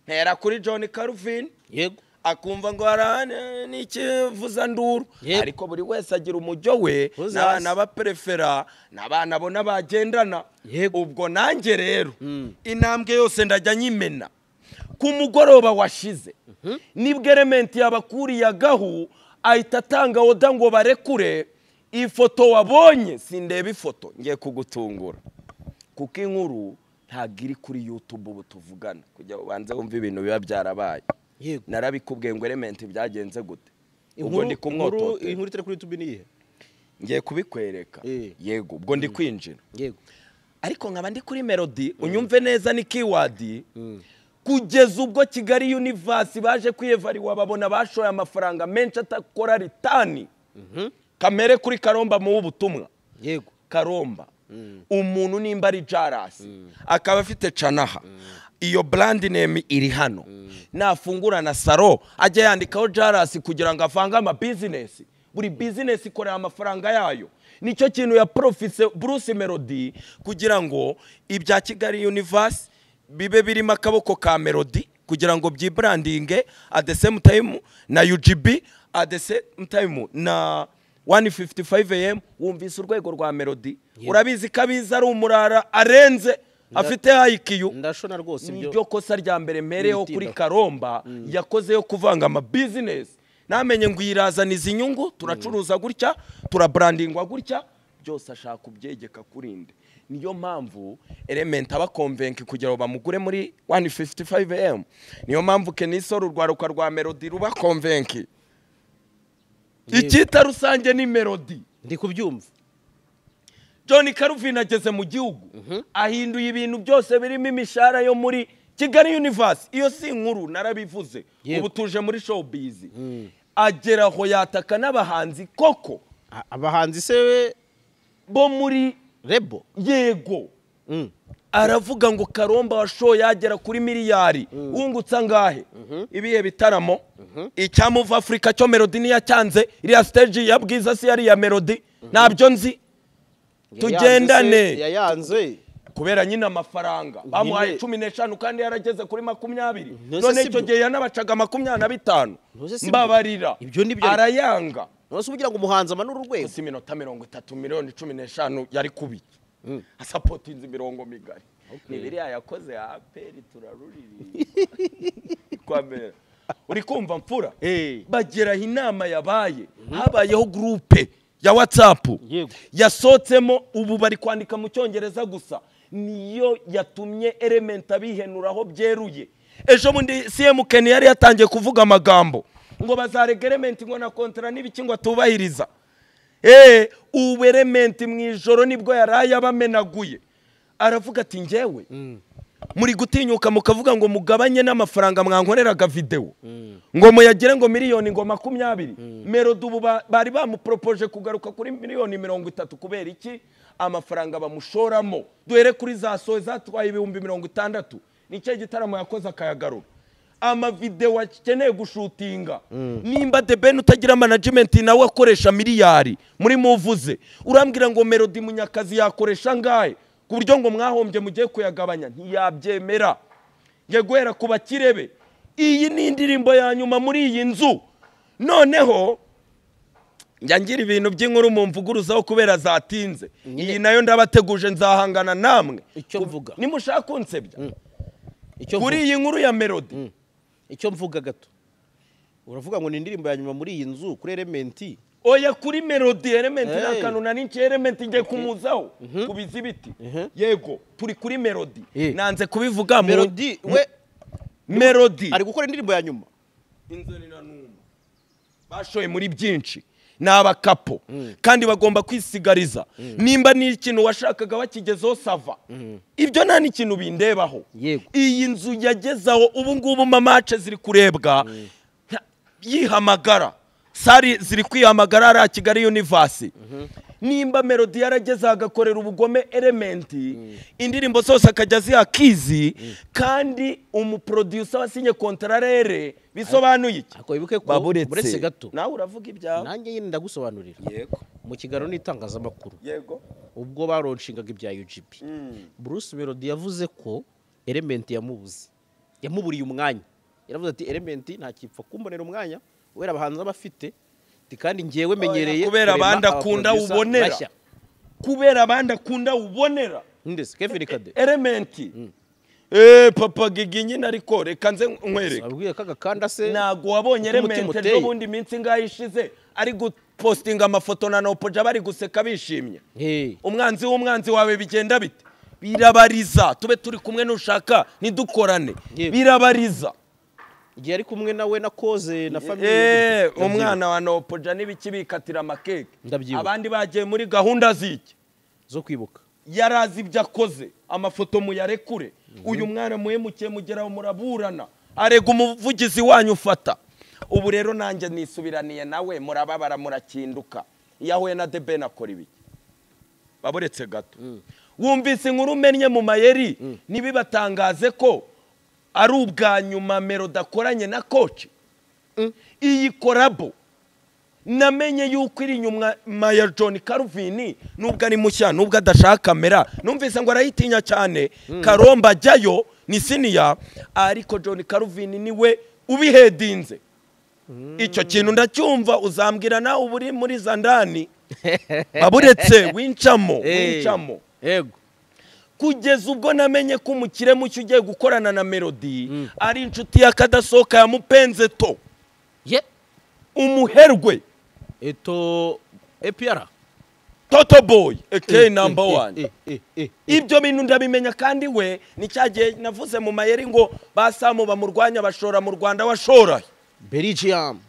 Speaker 1: ntera kuri John Calvin
Speaker 2: yego
Speaker 1: akumva ngo arane n'ikivuza nduru ariko buri wese agira umujyo we n'abana baprefera n'abana bona bagendana ubwo nanjye rero intambwe yose ndajya nyimena ku mugoroba washize nibwo Element yabakuriye agahu ahita atanga oda ngo barekure ifoto wabonye sindeba ifoto ngiye kugutungura kuko inkuru ntagiri kuri YouTube ubu tuvugana kujya ubanze wumva ibintu biba byarabaye narabikubwiye ngo Element byagenze gute ubwo ndi kumwotote
Speaker 2: inkuru itari kuri YouTube niye
Speaker 1: ngiye kubikwereka yego ubwo ndi kwinjira
Speaker 2: yego
Speaker 1: ariko nkaba ndi kuri Melody unyumve neza ni keyword kugeza ubwo Kigali Universe baje kwiyevariwa babona bashoye amafaranga menshi atakora ritani kamere kuri Karomba mu butumwa
Speaker 2: yego
Speaker 1: Karomba umuntu nimba ari Jaras akaba afite Canaha iyo brand name iri hano nafungura na saro ajya yandikaho Jaras kugira ngo avanga ama business buri business ikorera amafaranga yayo nicyo kintu ya Professor Bruce Melody kugira ngo ibya Kigali Universe bibe birimo akaboko ka Melody kugira ngo byibrandinge at the same time na UGB at the same time na 1:55 AM wumvise urwego rwa Melody urabizi kabiza ari umurara arenze afite IQ
Speaker 2: ndashona rwose
Speaker 1: ibyo kosa rya mbere mereho kuri Karomba yakoze yo kuvanga ama business namenye ngo irazaniza inyungu turacuruza gutya turabrandingwa gutya byose ashaka kubyegeka kurinde niyo mpamvu Element aba convince kugira ngo bamugure muri 1:55 AM niyo mpamvu Kenisoro rwaruka rwa Melody ruba convince ikita rusange ni Melody
Speaker 2: ndi kubyumva
Speaker 1: John Calvin ageze mu gihugu ahinduye ibintu byose birimo imishara yo muri Kigali Universe iyo si inkuru narabivuze ubu tuje muri showbiz ageraho yataka n'abahanzi koko
Speaker 2: abahanzi se
Speaker 1: bo muri
Speaker 2: Rebo
Speaker 1: yego aravuga ngo Karomba washoye yagera kuri miliyari wungutsa ngahe ibihe bitaramo icyamuva Africa cyo Melody ni yacyanze iriya stage ya Bwiza si yari ya Melody nabyo nzi tugendane
Speaker 2: yayanze
Speaker 1: kubera nyine amafaranga bamuhaye 15 kandi yarageze kuri 20 none icyo gihe yanabacaga 25 mbabarira
Speaker 2: ibyo nibyo
Speaker 1: arayanga
Speaker 2: nose ubugira ngo umuhanzi amanura urwego
Speaker 1: si minota 30 miliyoni 15 yari kubiki asapotinze imirongo migari nibiriya yakoze aperi turaruriri kwamera uri kumva mfura bageraho inama yabaye habayeho groupe ya WhatsApp yasotsemo ubu bari kwandika mu cyongereza gusa niyo yatumye Element abihenuraho byeruye ejo bundi CMK yari yatangiye kuvuga amagambo ngo bazarega Element ngo na kontra n'ibiki ngo atubahiriza ubu Element mwijoro nibwo yaraye abamenaguye aravuga ati ngewe muri gutinyuka mukavuga ngo mugabanye n'amafaranga mwankoreraga video ngo muyagire ngo miliyoni ngo 20 Melody ubu bari bamupropoje kugaruka kuri miliyoni 30 kubera iki amafaranga bamushoramo duhere kuri za soe zatwaye 60,000 nicyo gitaramo yakoze akayagarura amavideo akeneye gushutinga nimba The Ben utagira management nawe akoresha miliyari muri muvuze urambwira ngo Melody Munyakazi yakoresha ngahe ku buryo ngo mwahombye mugiye kuyagabanya ntiyabyemera yegwera kuba kirebe iyi ni indirimbo ya nyuma muri iyi nzu noneho ngira ibintu by'inkuru mu mvuguruzaho kubera zatinze iyi nayo ndabateguje nzahangana namwe
Speaker 2: icyo mvuga
Speaker 1: nimushaka kunsebya kuri iyi nkuru ya Melody
Speaker 2: icyo mvuga gato uravuga ngo ni indirimbo ya nyuma muri iyi nzu kuri Element
Speaker 1: oya kuri Melody Element nakanuna n'ince Element ngiye kumuzaho kubiza ibiti yego turi kuri Melody nanze kubivuga
Speaker 2: Melody we
Speaker 1: Melody
Speaker 2: ari gukora indirimbo ya nyuma
Speaker 1: inzoni na numa bashoye muri byinshi n'abakapo kandi bagomba kwisigariza nimba ni ikintu washakaga bakigezeho sava ibyo nta n'ikintu bindebaho iyi nzu yagezaho ubu ngubu mamace ziri kurebwa yihamagara sari ziri kwihamagara ari Kigali Universe nimba Melody yarageze agakorera ubugome Element indirimbo zose akajya zihakizi kandi umuproducer wasinye kontrarere bisobanuye iki
Speaker 2: ako ibuke ko buretse gato
Speaker 1: nawe uravuga ibyawe
Speaker 2: nanjye nyine ndagusobanurira
Speaker 1: yego
Speaker 2: mu kiganiro n'itangazamakuru
Speaker 1: yego
Speaker 2: ubwo baronshingaga ibya UGP Bruce Melody yavuze ko Element yamuburiye umwanya yaravuze ati Element nta kipfa kumbonera umwanya wera abahanzi abafite kandi ngiyewe menyereye
Speaker 1: kubera abandi akunda ubonera kubera abandi akunda ubonera
Speaker 2: ndese Kevin Kade
Speaker 1: Element papa Gigi nyine ariko reka nze nkwereke
Speaker 2: abwiye kagakanda se
Speaker 1: nago wabonye Element ejo bundi minsi ngayishize ari gupostinga amafoto na Nopoja bari guseka bishimye umwanzi w'umwanzi wawe bigenda bite birabariza tube turi kumwe nushaka ntidukorane birabariza
Speaker 2: igihe ari kumwe nawe na koze na famille
Speaker 1: umwana wa Nopoja n'ibikibikatira amakeke
Speaker 2: Ndabyibuka.
Speaker 1: abandi bagiye muri gahunda ziki
Speaker 2: zo kwibuka
Speaker 1: yarazi ibyo akoze amafoto muyarekure uyu mwana muhemukiye mugeraho muraburana arega umuvugizi wanyu ufata ubu rero nanjye nisubiraniye nawe murababara murakinduka yahuye na The Ben akora ibiki baburetse gato wumvise inkuru umenye mu mayeri nibibatangaze ko ari ubwa nyuma Melody akoranye na coach iyi korabo namenye yuko iri nyuma ya John Calvin nubwo ari mushya nubwo adashaka kamera numvise ngo arayitinya cyane Karomba ajyayo ni senior ariko John Calvin niwe ubihedinze icyo kintu ndacyumva uzambwira nawe uburi muri zandani baburetse wincamo
Speaker 2: yego
Speaker 1: kugeza ubwo namenye ko umukire mucyo ugiye gukorana na Melody ari inshuti ya Kadasoka ya Mupenze to umuherwe
Speaker 2: eto EPR
Speaker 1: Toto Boy number 1 ibyo bintu ndabimenya kandi we ni cyagiye navuze mu mayeri ngo basamu bamurwanya bashora mu Rwanda washora
Speaker 2: Belgium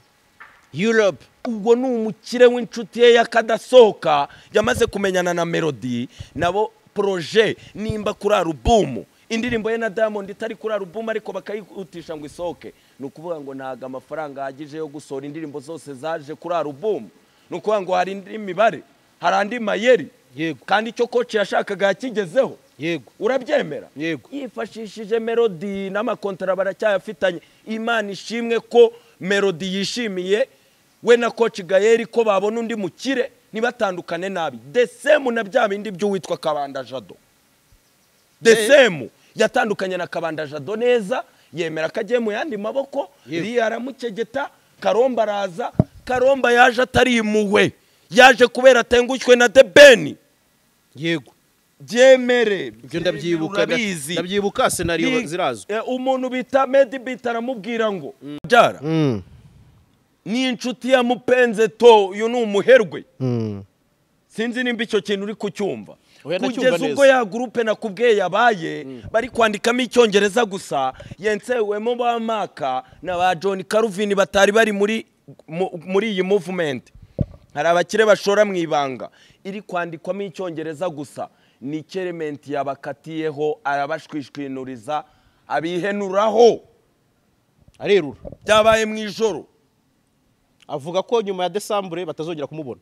Speaker 2: Europe
Speaker 1: ubwo ni umukire w'inshuti ye ya Kadasoka yamaze kumenyana na Melody nabo projet nimba kuri album indirimbo ye na Diamond itari kuri album ariko bakayihutisha ngo isoke nukuvuga ngo naga amafaranga agije yo gusora indirimbo zose zaje kuri album nukuvuga ngo hari imibare hari andi mayeri
Speaker 2: yego
Speaker 1: kandi cyo coach yashakaga yakigezeho
Speaker 2: yego
Speaker 1: urabyemera
Speaker 2: yego
Speaker 1: yifashishije Melody n'amakontara baracyayafitanye Imana ishimwe ko Melody yishimiye we na coach Gaël ko babona undi mukire nibatandukane nabi the same na bya bindi byo witwa Kabanda Jado the same yatandukanye na Kabanda Jado neza yemera kagiye mu yandi maboko iri aramukegeta Karomba araza Karomba yaje atari imuwe yaje kubera atengushywe na The Ben
Speaker 2: yego
Speaker 1: byemere
Speaker 2: ibyo ndabyibuka scenario zirazwe
Speaker 1: umuntu bita Medibit aramubwira ngo jara ni inshuti ya Mupenze to uyu ni umuherwe sinzi nimba icyo kintu uri kucyumva kugeza ubwo ya groupe nakubwiye yabaye bari kwandikamo icyongereza gusa yensewemo ba Maka na ba John Calvin batari bari muri iyi movement hari abakire bashora mu ibanga iri kwandikwamo icyongereza gusa ni Element yabakatiyeho arabashwishwinuriza abihenuraho
Speaker 2: arerura
Speaker 1: byabaye mu ijoro
Speaker 2: avuga ko nyuma ya December batazongera kumubona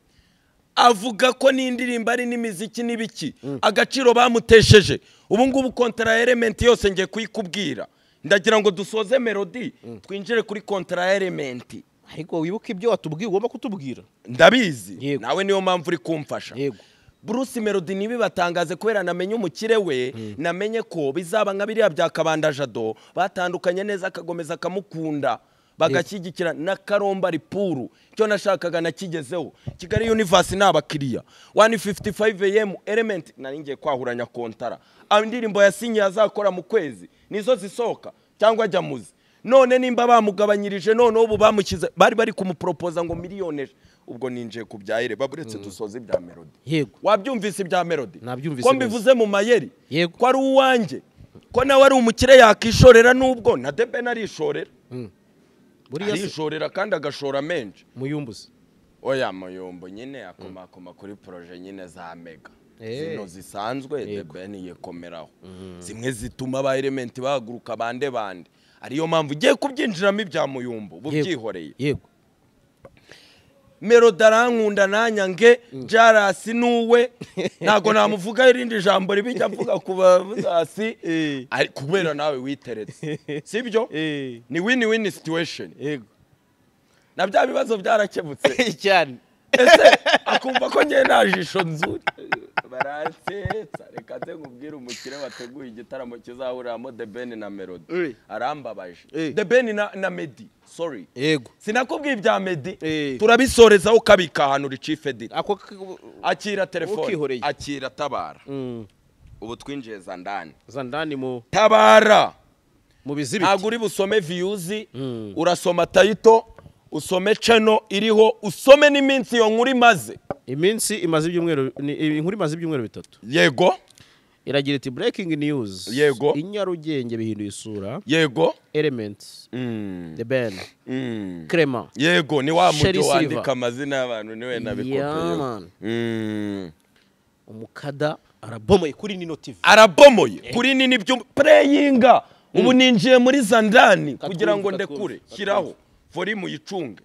Speaker 1: avuga ko n'indirimbo ari n'imiziki n'ibiki agaciro bamutesheje ubu ngubu kontra element yose ngiye kuyikubwira ndagira ngo dusoze melody twinjire kuri kontra element
Speaker 2: ariko wibuka ibyo watubwiye ugomba kutubwira
Speaker 1: ndabizi nawe niyo mpamvu uri kumfasha Bruce Melody nibi batangaze kubera namenye umukire we namenye ko bizaba nka biriya bya Kabanda Jado batandukanye neza akagomeza kamukunda bagashyigikira na Karomba Ripuru cyo nashakaga nakigezeho Kigali Universe n'abakiriya 155 AM element nari ngiye kwahuranya kontara indirimbo yasinye azakora mu kwezi nizo zisoka cyangwa ajya muzi none nimba bamugabanyirije none ubu bamukize bari kumupropoza ngo miliyoni ubwo ninjiye kubyahire baburetse dusoze ibya melody wabyumvise ibya melody ko mbivuze mu mayeri ko ari uwanjye ko nawe ari umukire yakishorera nubwo na The Ben arishorera arishorera kandi agashora menshi
Speaker 2: muyumbuze
Speaker 1: oya muyumbo nyine akomakoma kuri projet nyine za mega zino zisanzwe The Ben yekomeraho zimwe zituma ba element bahaguruka bande ariyo mpamvu ugiye kubyinjiramo ibya muyumbo bubyihoreye
Speaker 2: yego
Speaker 1: Melody arankunda nanyange Jarasi nuwe ntago namuvuga irindi jambo ribijya mvuga kubazasi ari kubera nawe witeretse sibyo ni win-win situation
Speaker 2: yego
Speaker 1: na bya bibazo byarakebutse
Speaker 2: cyane
Speaker 1: ese akumva ko ngiye najisho nzuri baransetsa reka te nkubwira umukire wateguye igitaramo kizahuriramo The Ben na Melody arambabaje The Ben na Meddy sorry
Speaker 2: yego
Speaker 1: sinakubwiye ibya Meddy turabisorezaho kabika ahantu uri chief editor akira telefone akira tabara ubu twinjiye Zandani
Speaker 2: mu
Speaker 1: tabara
Speaker 2: mu bizibiti
Speaker 1: ntabwo uri busome views urasoma title usome channel iriho usome n'iminsi yo nkuri maze
Speaker 2: iminsi imaze ibyumweru inkuru imaze ibyumweru bitatu
Speaker 1: yego
Speaker 2: iragira iti breaking news
Speaker 1: yego
Speaker 2: inyarugenge bihinduye isura
Speaker 1: yego
Speaker 2: elements The Ben Crema
Speaker 1: yego ni wa mujyo wandika amazina y'abantu niwe nabikopeye
Speaker 2: umukada arabomoye kuri Nino TV
Speaker 1: arabomoye kuri Nini byo prayinga ubu ninjiye muri Zandani kugira ngo ndekure kiraho fori muyicunge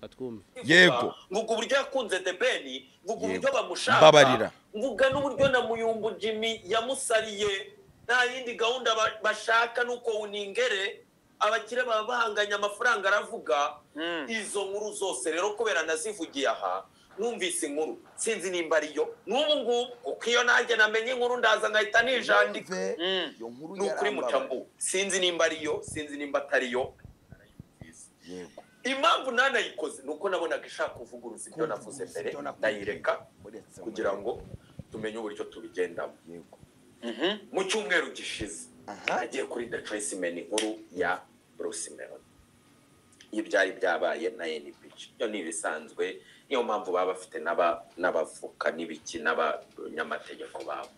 Speaker 1: yego nguko buryo yakunze The Ben nguko buryo bamushaka babarira nguga n'uburyo na Muyumbu Jimmy yamusariye nta yindi gahunda bashaka nuko uningere abakire baba bahanganya amafaranga aravuga izo nkuru zose rero kubera nazivugiye aha numvise inkuru sinzi nimba ariyo n'ubu ngubu uko iyo nanjye namenye inkuru ndaza nkahita nijandika n'ukuri mutambu sinzi nimba ariyo sinzi nimba atariyo yego impamvu nanayikoze nuko nabonaga ishaka kuvuguruza ibyo navuze mbere ndayireka kugira ngo tumenye uburyo tubigendamo mu cyumweru gishize agiye kuri The Choice Men inkuru ya Bruce Melody ibyari byabaye na NBC yo nibisanzwe niyo mpamvu baba bafite n'abavoka n'ibiki n'abanyamategeko babo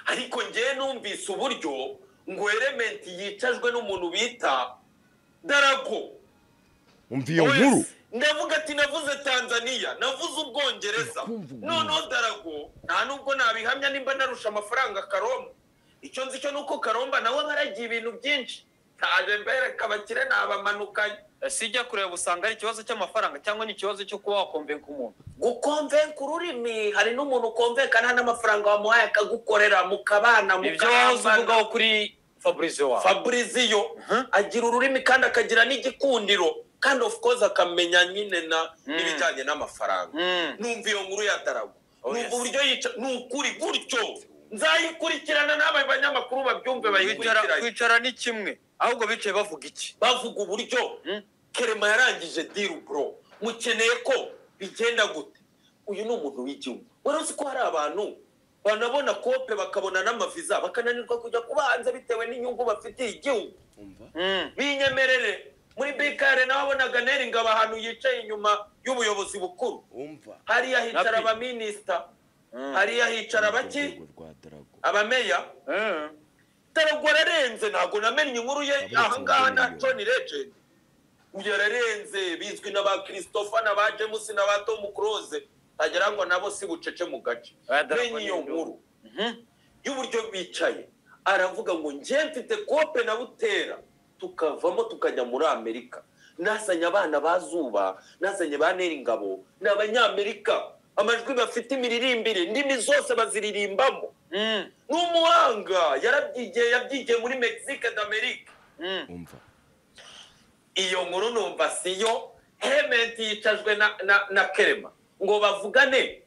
Speaker 1: ariko ngiye numvise uburyo ngo element yicajwe n'umuntu bita Darago umviyo nkuru ndavuga ati navuze Tanzania navuze Ubwongereza none Darago nta nubwo nabihamya nimba narusha amafaranga Karomba icyo nzi cyo nuko Karomba nawe baragiye ibintu byinshi taje mbere kabakire nabamanukanye sijya kureba usanga ari ikibazo cy'amafaranga cyangwa ni ikibazo cyo kuba wakonvenka umuntu gukonvenka ururimi hari n'umuntu ukonvenkana n'amafaranga wamuhaye akagukorera mukabana mukabana kuri Fabrizio agira ururimi kandi akagira n'igikundiro kandi of course akamenya nyine n'ibijyanye n'amafaranga numva iyo nkuru ya Darago numva uburyo yica n'ukuri gutyo nzayikurikirana n'aba banyamakuru babyumve kwicara ni kimwe ahubwo bicaye bavuga iki bavuga uburyo Kerema yarangije deal bro mukeneye ko bigenda gute uyu ni umuntu w'igihugu wari ko hari abantu banabona kope bakabona n'amaviza bakananirwa kujya kubanza bitewe n'inyungu bafitiye igihugu binyemerere muri BKR nababonaga neringa ahantu yicaye inyuma y'ubuyobozi bukuru hariya hicara abaminister hariya hicara abaki abameya Darago ararenze ntago namenye inkuru ye ahangaha na Tony Legend uyararenze bizwi n'aba Christopher n'aba James n'aba Tom Cruise agera ngo nabo si bucece mu gace menye iyo nkuru y'uburyo bicaye aravuga ngo nje mfite kope na Butera tukavamo tukajya muri Amerika nasanye abana bazuba nasanye banera ingabo n'abanyamerika amajwi bafite imiririmbire ndimi zose baziririmbamo n'umuhanga yabyigiye muri Mexique d'Amerique umva iyo nkuru numva siyo Element yicajwe na Kerema ngo bavugane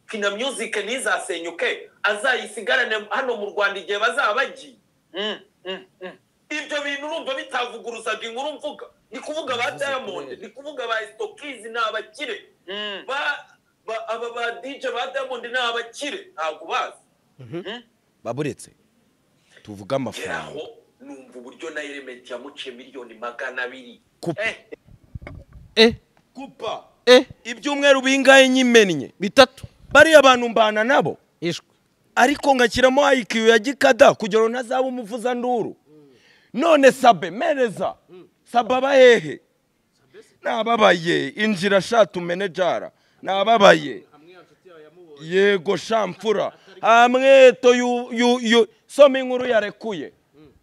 Speaker 1: Kina Music ntizasenyuke azayisigarane hano mu Rwanda igihe bazaba bagiye ibyo bintu urumva bitavuguruzaga inkuru mvuga ni kuvuga ba Diamond ni kuvuga ba Stokiz n'abakire ba DJ ba Diamond n'abakire ntabwo bazi baburetse tuvuga amafaranga numva uburyo na Element yamuciye miliyoni 200 kupa ibyumweru bingaye nyimennye bitatu bari abantu mbana nabo ishwe ariko ngakiramo IQ ya gikada kugira ngo ntazaba umuvuza nduru none sabe mereza sababa hehe nababaye injira shatu manager nababaye yego shamfura amweto yu soma inkuru yarekuye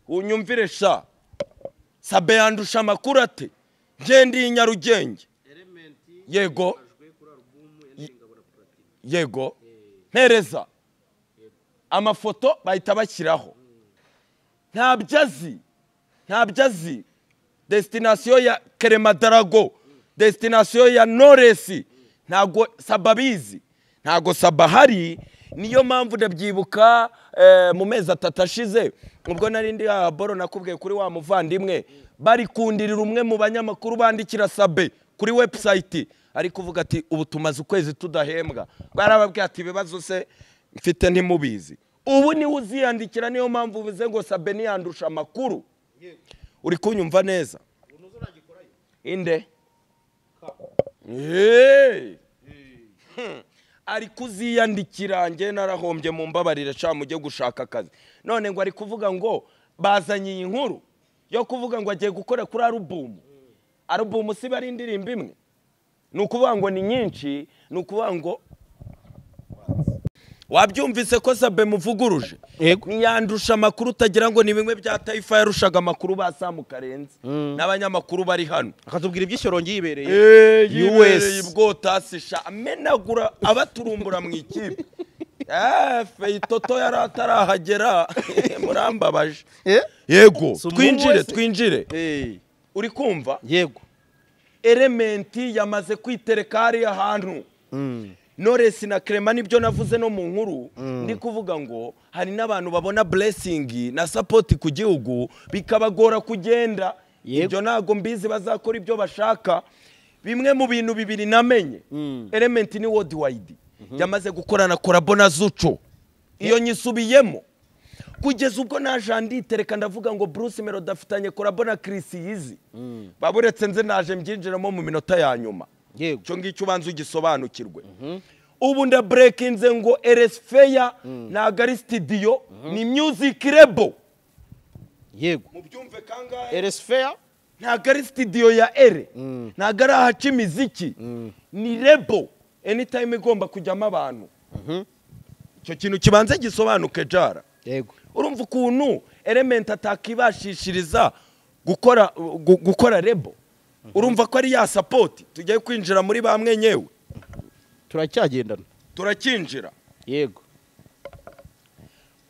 Speaker 1: unyumvire sha sabe yandusha makuru ate Jendi Nyarugenge yego mpereza amafoto bahita bashyiraho ntabyazi destination ya Keremadarago destination ya Noresi ntago sababizi ntago sabahari niyo mpamvu ndabyibuka mu mezi 3 ashize ubwo narindi boro nakubwiye kuri wa muvandimwe bari kundirira umwe mu banyamakuru bandikira Sabe kuri website ari kuvuga ati ubu tumaze ukwezi tudahembwa barababwiye ati bibazo se mfite ntimubizi ubu ni uziyandikira niyo mpamvu bize ngo Sabe ni yandusha makuru uri kunyumva neza inde ari kuziyandikira nge narahombye mu mbabarire cha mujye gushaka akazi none ngo ari kuvuga ngo bazanye inkuru yo kuvuga ngo agiye gukora kuri album si bari indirimbo imwe nukuvuga ngo ni nyinshi nukuvuga ngo wabyumvise ko Sabe muvuguruje niyandusha amakuru utagira ngo ni bimwe bya Taifa yarushaga amakuru basamu Karenzi n'abanyamakuru bari hano
Speaker 2: akatubwira iby'ishyorongi yibereye
Speaker 1: US bwotasisha amenagura abaturumbura mu ikipe Feitoto yaratarahagera murambabaje yego twinjire uri kumva
Speaker 2: yego
Speaker 1: Element yamaze kwitereka hari ahantu Noresi na Kerema nibyo navuze no mu nkuru ndi kuvuga ngo hari n'abantu babona blessing na support ku gihugu bikabagora kugenda ibyo nago mbizi bazakora ibyo bashaka bimwe mu bintu bibiri namenye Element ni worldwide yamaze gukorana collabo na Zucho iyo nyisubiyemo kugeza ubwo naje nditereka ndavuga ngo Bruce Melody afitanye collabo na Chris Yizi baburetse nze naje mbyinjiramo mu minota ya nyuma
Speaker 2: yego
Speaker 1: cyo ngicyo ubanza ugisobanukirwe ubu nda breakinze ngo RS Fair na Gari Studio ni music label
Speaker 2: yego
Speaker 1: mubyumve kangahe
Speaker 2: RS Fair
Speaker 1: na Gari Studio ya ere na gara haca imiziki ni label anytime igomba kujyamo abantu icyo kintu kibanze gisobanuke jara
Speaker 2: yego
Speaker 1: urumva ukuntu Element atakibashishiriza gukora label urumva ko ari ya support tugiye kwinjira muri bamwe nyewe
Speaker 2: turacyagendana
Speaker 1: turakinjira
Speaker 2: yego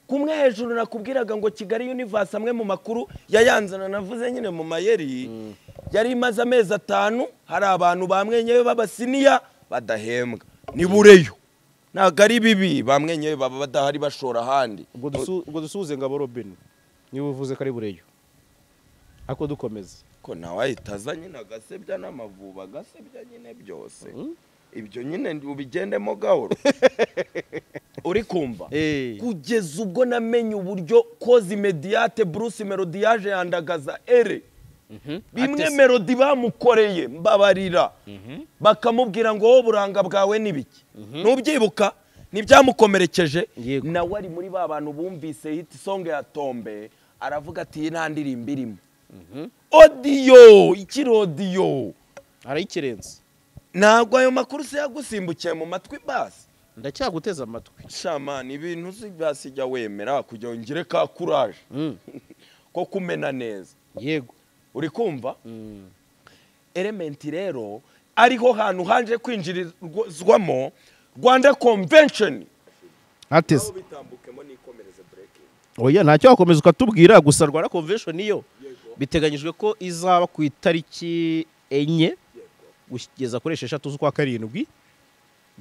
Speaker 1: kumwe hejuru nakubwiraga ngo Kigali Universe amwe mu makuru yayanzana navuze nyine mu mayeri yari imaze amezi 5 hari abantu bamwe nyewe babasiniya badahembwa ni bureyo nagari bibi bamwe nyewe baba badahari bashora handi
Speaker 2: ubwo dusuze ngabo Robin niwe uvuze kari bureyo ako dukomeza
Speaker 1: ko nawe ahitaza nyine agasebya n'amavuba agasebya nyine byose ibyo nyine ubigendemo gahoro uri kumva kugeza ubwo namenye uburyo kozi imediate Bruce Melody yaje yandagaza ere bimwe Melody bamukoreye mbabarira bakamubwira ngo wowe buranga bwawe nibiki nubyibuka nibyamukomerekeje nawe ari muri ba bantu bumvise hit song ya Tombe aravuga ati nta ndirimbo irimo audio ikirodiyo
Speaker 2: arayikirenza
Speaker 1: nagwa ayo makuru se yagusimbukiye mu matwi basi
Speaker 2: ndacyaguteza amatwi
Speaker 1: shamani ibintu zibasijya wemera kujya ngire ka courage ko kumena neza
Speaker 2: yego
Speaker 1: uri kumva Element rero ariho hantu hanje kwinjirizwamo Rwanda Convention
Speaker 2: ateze
Speaker 1: bitambukemo nikomereze breaking.
Speaker 2: oya ntacyo wakomeza ukatubwira gusa Rwanda Convention niyo biteganyijwe ko izaba ku itariki 4 kugeza kuri 6 z'ukwa karindwi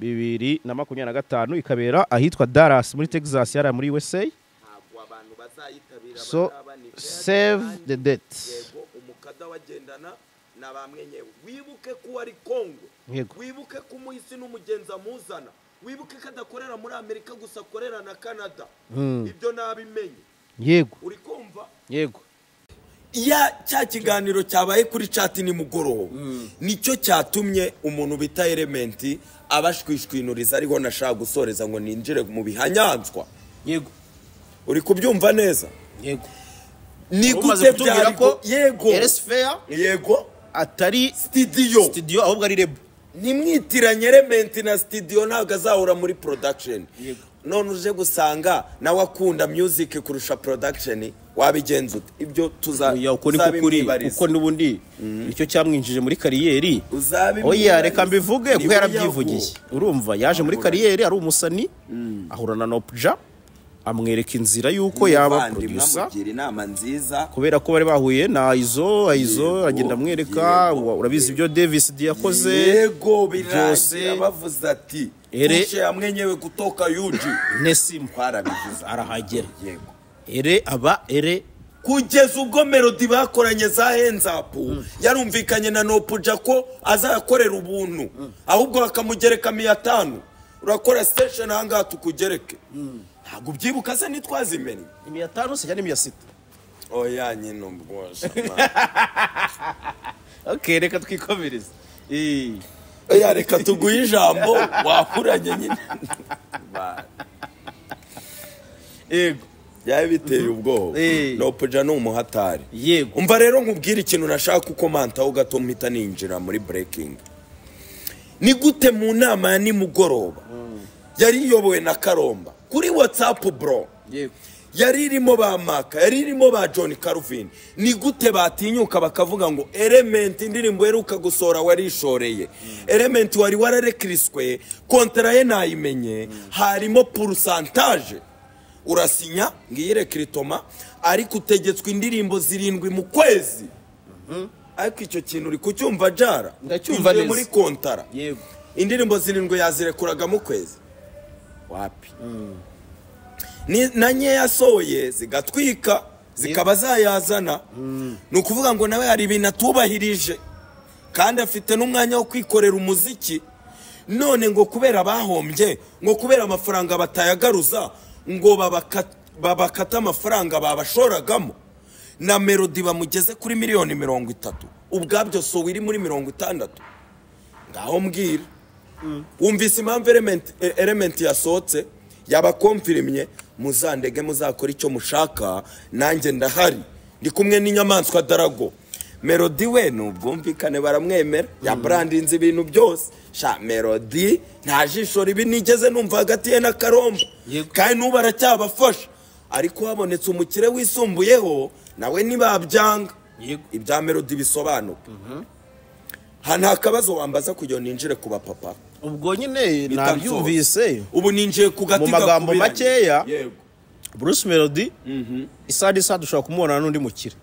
Speaker 2: 2025 ikabera ahitwa Dallas muri Texas yara muri USA.
Speaker 1: Ntabwo abantu bazayitabira
Speaker 2: So save the date.
Speaker 1: Yego umukada wagendana na bamwenye wibuke ko ari Kongo.
Speaker 2: Yego.
Speaker 1: Wibuke ko umuhisi n'umugenza muzana. Wibuke ko adakorera muri Amerika gusa akorera na Canada. Ibyo nabimenye.
Speaker 2: Yego.
Speaker 1: Uri kumva?
Speaker 2: Yego.
Speaker 1: Ya cya kiganiro cyabaye kuri chat ni mugoroba nicyo cyatumye umuntu bita Element abashwishwinuriza ariho nashaka gusoreza ngo ninjire mu bihanyanswa.
Speaker 2: Yego.
Speaker 1: Uri kubyumva neza?
Speaker 2: Yego.
Speaker 1: Ni gute byari
Speaker 2: ko
Speaker 1: yego
Speaker 2: Eresfeya
Speaker 1: yego
Speaker 2: atari
Speaker 1: studio
Speaker 2: ahubwo ari rebo.
Speaker 1: Nimwitiranye Element na studio ntago azahura muri production.
Speaker 2: Yego.
Speaker 1: None uje gusanga nawe akunda music kurusha production wabigenza ute? Ibyo
Speaker 2: uko nubundi icyo cyamwinjije muri kariyeri. Oya reka mbivuge ko yarabyivugiye. Urumva yaje muri kariyeri ari umusani ahurana na Opja amwereka inzira yuko yaba producer
Speaker 1: mugira inama nziza
Speaker 2: kubera ko bari bahuye na Aizo agenda amwereka urabizi ibyo Davis D yakoze.
Speaker 1: Yego birangira bavuze ati tushe amwenyewe kutoka Yuji
Speaker 2: Nesim
Speaker 1: twarabivuze
Speaker 2: arahagera.
Speaker 1: Yego
Speaker 2: ere
Speaker 1: kugeza ubwo Melody bakoranye za Hands Up yarumvikanye na Nopuja ko azakorera ubuntu ahubwo bakamugereka 500 urakora station hanga tukugereke ntabwo byibuka se nitwazimenye
Speaker 2: 500 se cyane 600.
Speaker 1: oya nyine ubwosha
Speaker 2: Okay reka twikomereze.
Speaker 1: oya reka tuguye ijambo wakuranye nyine
Speaker 2: Yego.
Speaker 1: yaje biteye ubwoba Nopuja no umuhatari.
Speaker 2: Yego.
Speaker 1: Umva rero nkubwira ikintu nashaka ukomantaho gato mpita ninjira muri breaking. Ni gute mu nama ya nimugoroba yari iyobowe na Karomba kuri WhatsApp bro.
Speaker 2: Yego.
Speaker 1: Yari irimo ba Maka, yari irimo ba John Calvin. Ni gute batinyuka bakavuga ngo Element indirimbo heruka gusora warishoreye. Element wari wararekiriswe kontra ye nayimenye harimo pourcentage. Urasinya ngiyire kiritoma ariko utegetswe indirimbo 7 mu kwezi. Ariko icyo kintu uri kucyumva jara
Speaker 2: ndacyumva neza
Speaker 1: muri kontara.
Speaker 2: Yego.
Speaker 1: Indirimbo 7 yazirekuraga mu kwezi wapi ni nanye yasoye zigatwika zikaba zayazana nukuvuga ngo nawe hari ibintu atubahirije kandi afite n'umwanya wo kwikorera umuziki none ngo kubera bahombye ngo kubera amafaranga batayagaruza ngo babakata amafaranga babashoragamo na Melody bamugeze kuri miliyoni 30 ubwabyo so wiri muri 60 ngaho mbwira wumvise impamvu Element yasohotse yaba confirmye muzandege muzakora icyo mushaka nanjye ndahari ndi kumwe n'inyamaswa Darago. Melody we nubwumvikane baramwemera ya brandinze ibintu byose sha Melody nta jisho ribi nigeze numva hagati ye na Karomba kandi nuba aracyabafasha ariko habonetse umukire wisumbuyeho nawe nibabyanga ibya Melody bisobanuka. Nta kabazo wambaza kujya ninjire kuba papa
Speaker 2: ubwo nyine nabyumvise
Speaker 1: ubu ninjiye ku gati
Speaker 2: mu magambo makeya.
Speaker 1: Yego.
Speaker 2: Bruce Melody isa dushobora kumubona n'undi mukire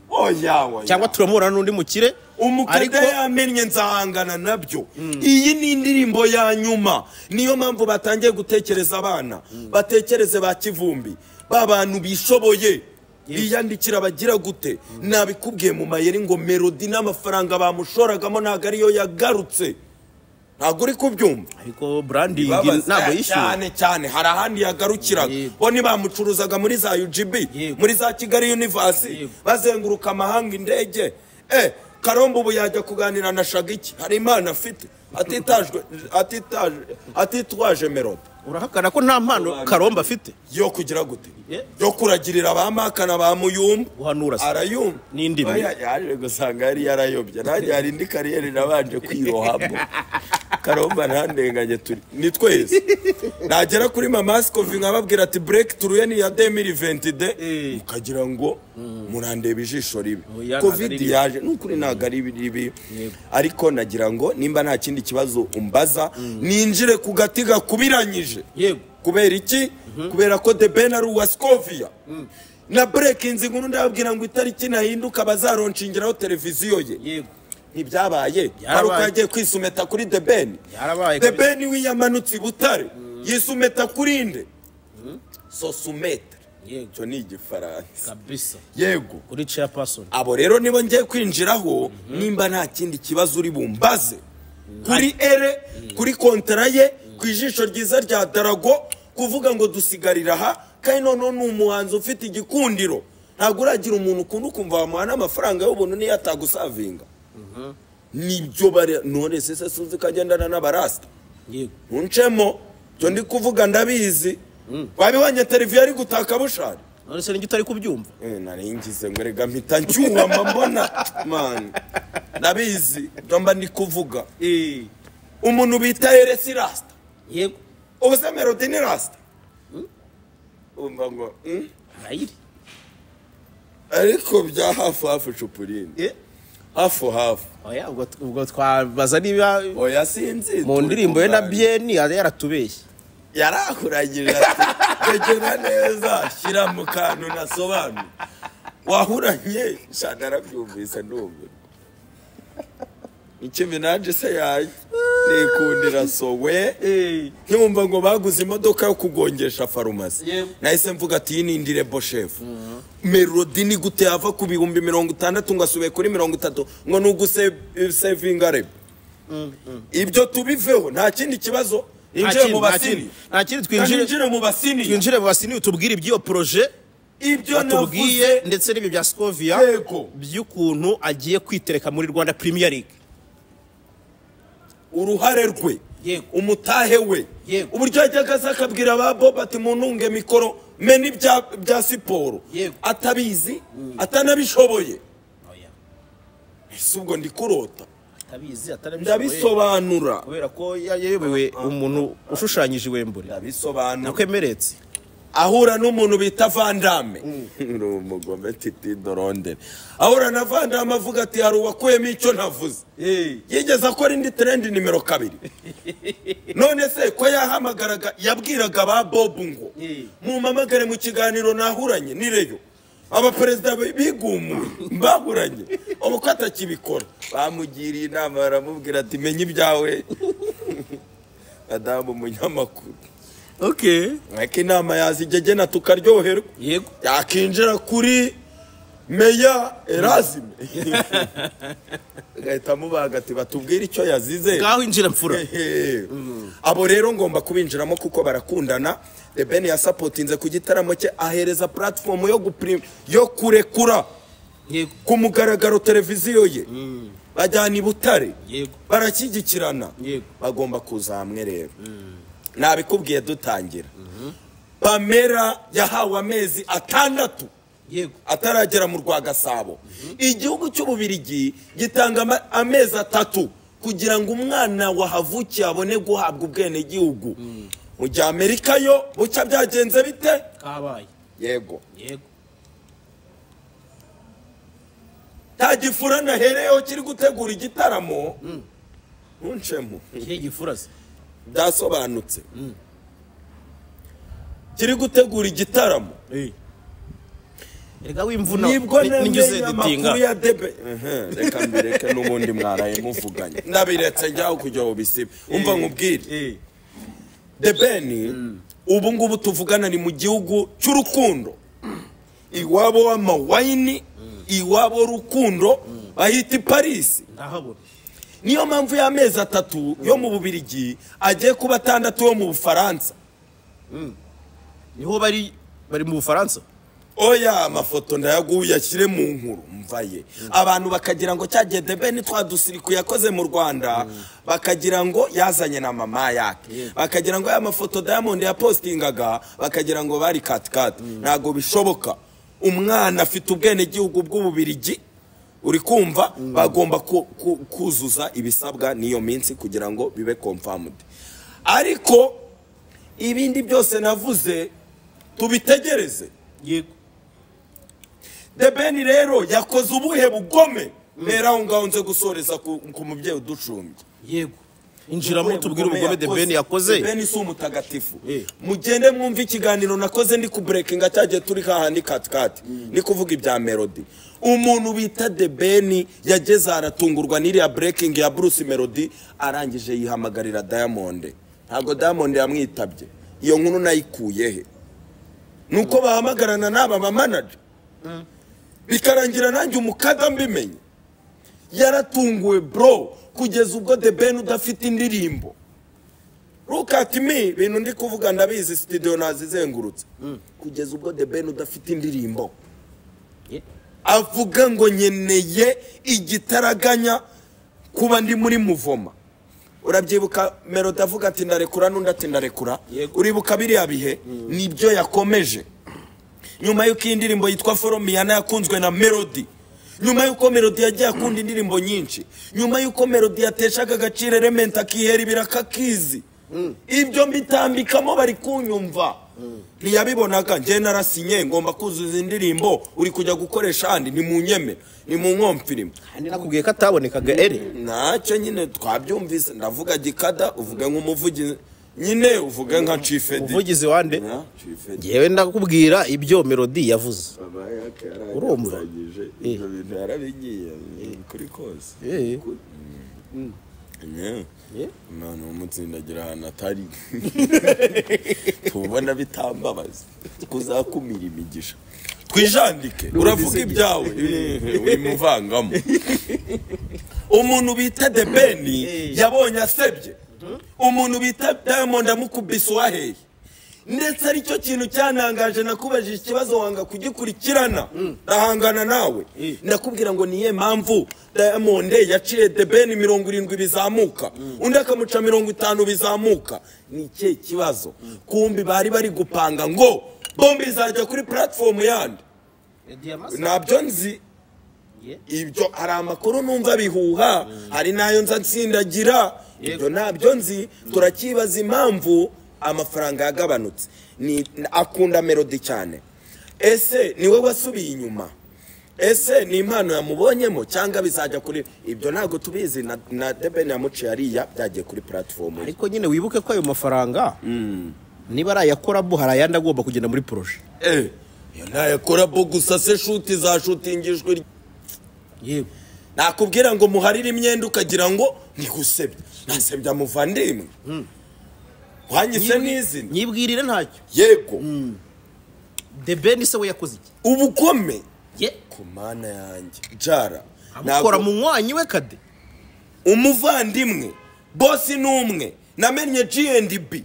Speaker 1: oya
Speaker 2: cyangwa turamubona n'undi mukire
Speaker 1: umukada yamenye nzahangana nabyo. Iyi ni indirimbo ya nyuma niyo mpamvu batangiye gutekereza abana batekereze ba Kivumbi ba bantu bishoboye biyandikira bagira gute nabikubwiye mu mayeri ngo Melody n'amafaranga bamushoragamo ntago ariyo yagarutse ntago uri kubyumva
Speaker 2: ariko branding ntago yishyuye
Speaker 1: cyane hari ahandi yagarukiraga bo nibamucuruzaga muri za UGB muri za Kigali University bazenguruka amahanga indege Karomba ubu yajya kuganira na Shagiki hari imana afite atitwaje Melody.
Speaker 2: Urahakana ko nta mpano Karomba afite
Speaker 1: yo kugira gute yo kuragirira abamakana ba Muyumba
Speaker 2: uhanura
Speaker 1: arayumva
Speaker 2: n'indimi
Speaker 1: yaje gusanga yari yarayobye nanjye hari indi kariyeri nabanje kwirohamo Karomba ntandenganye turi ni twese nagera kuri Mama Scovi nkababwira ati breakthrough ye ni ya 2020 mukagira ngo murandeba ijisho ribi
Speaker 2: Oya,
Speaker 1: covid
Speaker 2: ntago ari
Speaker 1: yaje nukuri ntago ari ribi ariko nagira ngo nimba nta kindi kibazo umbaza ninjire ku gati gakubiranyije
Speaker 2: yego
Speaker 1: kubera iki kubera ko The Ben ari uwa Scovia na breaking inkuru ndababwira ngo itariki nahinduka bazaronshingira televiziyo ye
Speaker 2: yego
Speaker 1: ntibyabaye ari uko yagiye kwisumeta kuri The Ben
Speaker 2: Yarabaye
Speaker 1: The Ben wiyamanutse Butare yisumeta kuri inde sosumeta
Speaker 2: yego
Speaker 1: cyo ni igifaransa
Speaker 2: kabisa
Speaker 1: yego
Speaker 2: kuri chairperson
Speaker 1: abo rero nibo ngiye kwinjiraho nimba nta kindi kibazo uri bumbaze kuri ere kuri kontara ye ku ijisho ryiza rya Darago kuvuga ngo dusigarira aha kandi none ni umuhanzi ufite igikundiro ntabwo uragira umuntu ukunda ukumva wamuha amafaranga y'ubuntu niyo atagusavinga nibyo bari none se suzi kagendana n'abarasta
Speaker 2: yego
Speaker 1: uncemo cyo ndi kuvuga ndabizi wabibonye televiziyo ari gutaka bushari
Speaker 2: none se ningi utari kubyumva
Speaker 1: naringize ngo rega mpita ncyuma mbona man ndabizi ndumva ndi kuvuga umuntu bita Eresi Rasta
Speaker 2: yego
Speaker 1: ubuse Melody ni Rasta umva ngo
Speaker 2: ayiri
Speaker 1: ariko bya hafu cupurine hafu
Speaker 2: oya ubwo twabaza niba
Speaker 1: oya sinzi
Speaker 2: mu ndirimbo ye na Bien yaratubeshye
Speaker 1: yarahuranyije ati tegera neza shyira mu kantu nasobanuye wahuranye shana arabyumvise ndumva icyo Minaj se yaje nikundira sowe nkumva ngo baguze imodoka yo kugongesha farumasi nahise mvuga ati iyi ni indirebo chef Melody ni gute yava ku 60,000 ngo asubiye kuri 30 ngo nugusevinga rep ibyo tubiveho nta kindi kibazo injire mu basini
Speaker 2: nta kindi
Speaker 1: twinjire mu basini
Speaker 2: twinjire mu basini utubwire iby'iyo projet ibyo navuze ndetse n'ibyo bya Scovia by'ukuntu agiye kwitereka muri Rwanda Premier League uruhare rwe umutahe we uburyo yajyaga akabwira ba Bob ati mununge mikoro meni bya siporo atabizi atanabishoboye ese ubwo ndi kurota ndabisobanura kubera ko yayobewe umuntu ushushanyije Wembure
Speaker 1: ndabisobanura
Speaker 2: nakwemeretse
Speaker 1: ahura n'umuntu bita Van Damme umugome Titi Dorondere ahura na Van Damme avuga ati hari uwakuyemo icyo ntavuze yigeze akora indi trend nimero 2 none se ko yahamagaraga yabwiraga ba Bob ngo mumamagare mu kiganiro nahuranye nireyo abaperezida bigumuye mbahuranye uko atakibikora bamugiriye inama baramubwira ati menye ibyawe Adamu umunyamakuru Aka inama yazigegena tukaryoherwa
Speaker 2: yego
Speaker 1: yakinjira kuri Meya Erasime gahita mubaga ati batubwire icyo yazize
Speaker 2: ngaho injira mfura
Speaker 1: abo rero ngomba kubinjiramo kuko barakundana The Ben yasapotinze ku gitaramo cye ahereza platform yo kurekura ku mugaragaro televiziyo ye bajyana Butare barakigikirana bagomba kuza hamwe rero nabikubwiye dutangira Pamela yahawe amezi 6 ataragera mu Rwagasabo igihugu cy'Ububirigi gitanga amezi 3 kugira ngo umwana wahavukiye abone guhabwa ubwene gihugu mu gihe Amerika yo bucya byagenze bite
Speaker 2: kabaye
Speaker 1: yego tagifurana hereyo kiri gutegura igitaramo uncemo
Speaker 2: gifuraze
Speaker 1: dasobanutse kiri gutegura igitaramo
Speaker 2: rega wimvuna
Speaker 1: n'ingize ditinga ya debe reka mbireke n'ubundi mwaraye muvuganye ndabiretse njyaho kujya ubisibe umva nkubwire The Ben ubu ngubu tuvugana ni mu gihugu cy'urukundo iwabo w'amawayini iwabo rukundo bahita Paris
Speaker 2: ndahabona
Speaker 1: niyo mpamvu y'amezi 3 yo mu Bubirigi agiye kuba 6 yo mu Bufaransa
Speaker 2: niho bari mu Bufaransa
Speaker 1: oya amafoto ndayaguye ashyire mu nkuru mvaye abantu bakagira ngo cyagiye The Ben twadusiriku yakoze mu Rwanda bakagira ngo yazanye na mama yake bakagira ngo aya mafoto Diamond yapostingaga bakagira ngo bari kat ntago bishoboka umwana afite ubwene gihugu bw'Ububirigi uri kumva bagomba kuzuza ibisabwa niyo minsi kugira ngo bibe confirmed ariko ibindi byose navuze tubitegereze
Speaker 2: yego
Speaker 1: The Ben rero yakoze ubuhe bugome rero aho ngaho nze gusoreza ku mubyeyi uducumbye
Speaker 2: yego injiramo tubwire ubugome The Ben yakoze.
Speaker 1: The Ben si umutagatifu. Mugende mwumva ikiganiro nakoze ndi ku breakinga cyagiye turi hahandi katikati ni kuvuga ibya Melody. Umuntu bita The Ben yageze aratungurwa n'iriya breaking ya Bruce Melody arangije yihamagarira Diamond. Ntago Diamond yamwitabye. Iyo nkuru nayikuye he? Nuko bahamagarana n'aba ba manager. Bikarangira nanjye umukada mbimenye. Yaratunguwe bro kugeza ubwo The Ben udafite indirimbo. Look at me bintu ndi kuvuga ndabizi studio nazizengurutse. Kugeza ubwo The Ben udafite indirimbo. Avuga ngo nyeneye igitaraganya kuba ndi muri muvoma. Urabyibuka Melody avuga ati ndarekura n'undi ati ndarekura. Uribuka biriya bihe nibyo yakomeje. Nyuma y'uko indirimbo yitwa Foromiyana yakunzwe na Melody. Nyuma y'uko Melody yagiye akunda indirimbo nyinshi. Nyuma y'uko Melody yateshaga agaciro Element akihera ibiraka kizi. Ibyo mbitambikamo bari kunyumva. Ntiyabibonaga nje narasinye ngomba kuzuza indirimbo uri kujya gukoresha andi ni mu nyeme ni mu nkomfirimo.
Speaker 2: Kandi nakubwiye ko atabonekaga ere.
Speaker 1: Ntacyo nyine twabyumvise ndavuga gikada uvuga nk'umuvugizi nyine uvuga nka Chief Edi.
Speaker 2: Umuvugizi wande? Yewe ndakubwira ibyo Melody yavuze. Urumva?
Speaker 1: Ibyo bintu yarabigiye kuri kose. None umutsindagira ahantu atari tubona bitambabaza kuzakumira imigisha twijandike uravuga ibyawe wimuvangamo. Umuntu bita The Ben yabonye asebye. Umuntu bita Diamond amukubise waheye ndetse ari cyo kintu cyanangaje nakubajije ikibazo wanga kugikurikirana ndahangana nawe ndakubwira ngo niye mpamvu Diamond yaciye The Ben 70 bizamuka undi akamuca 50 bizamuka ni cye kibazo kumbi bari gupanga ngo bombi zajya kuri platform yandi nabyo nzi ibyo hari amakuru numva bihuha hari nayo nza nsindagira ibyo nabyo nzi turakibaza impamvu amafaranga yagabanutse ni akunda Melody cyane. Ese niwe wasubiye inyuma? Ese ni impano yamubonyemo cyangwa bizajya kuri ibyo ntago tubizi na The Ben yamuciye ariya byagiye kuri platform.
Speaker 2: Ariko nyine wibuke ko ayo mafaranga niba arayakora bo harayandi agomba kugenda muri projet.
Speaker 1: Yo nayakora bo gusa se shoot za shootingishwe.
Speaker 2: Yego.
Speaker 1: Nakubwira ngo muharire imyenda ukagira ngo ni gusebya. Nasebya muvandimwe. Wanyise n'izina
Speaker 2: nyibwirire ntacyo.
Speaker 1: Yego.
Speaker 2: The Ben se we yakoze iki?
Speaker 1: Ubugome
Speaker 2: Ye
Speaker 1: ku mana yanjye jara
Speaker 2: nakora mu mwanyi we kade
Speaker 1: umuvandimwe boss numwe namenye G&B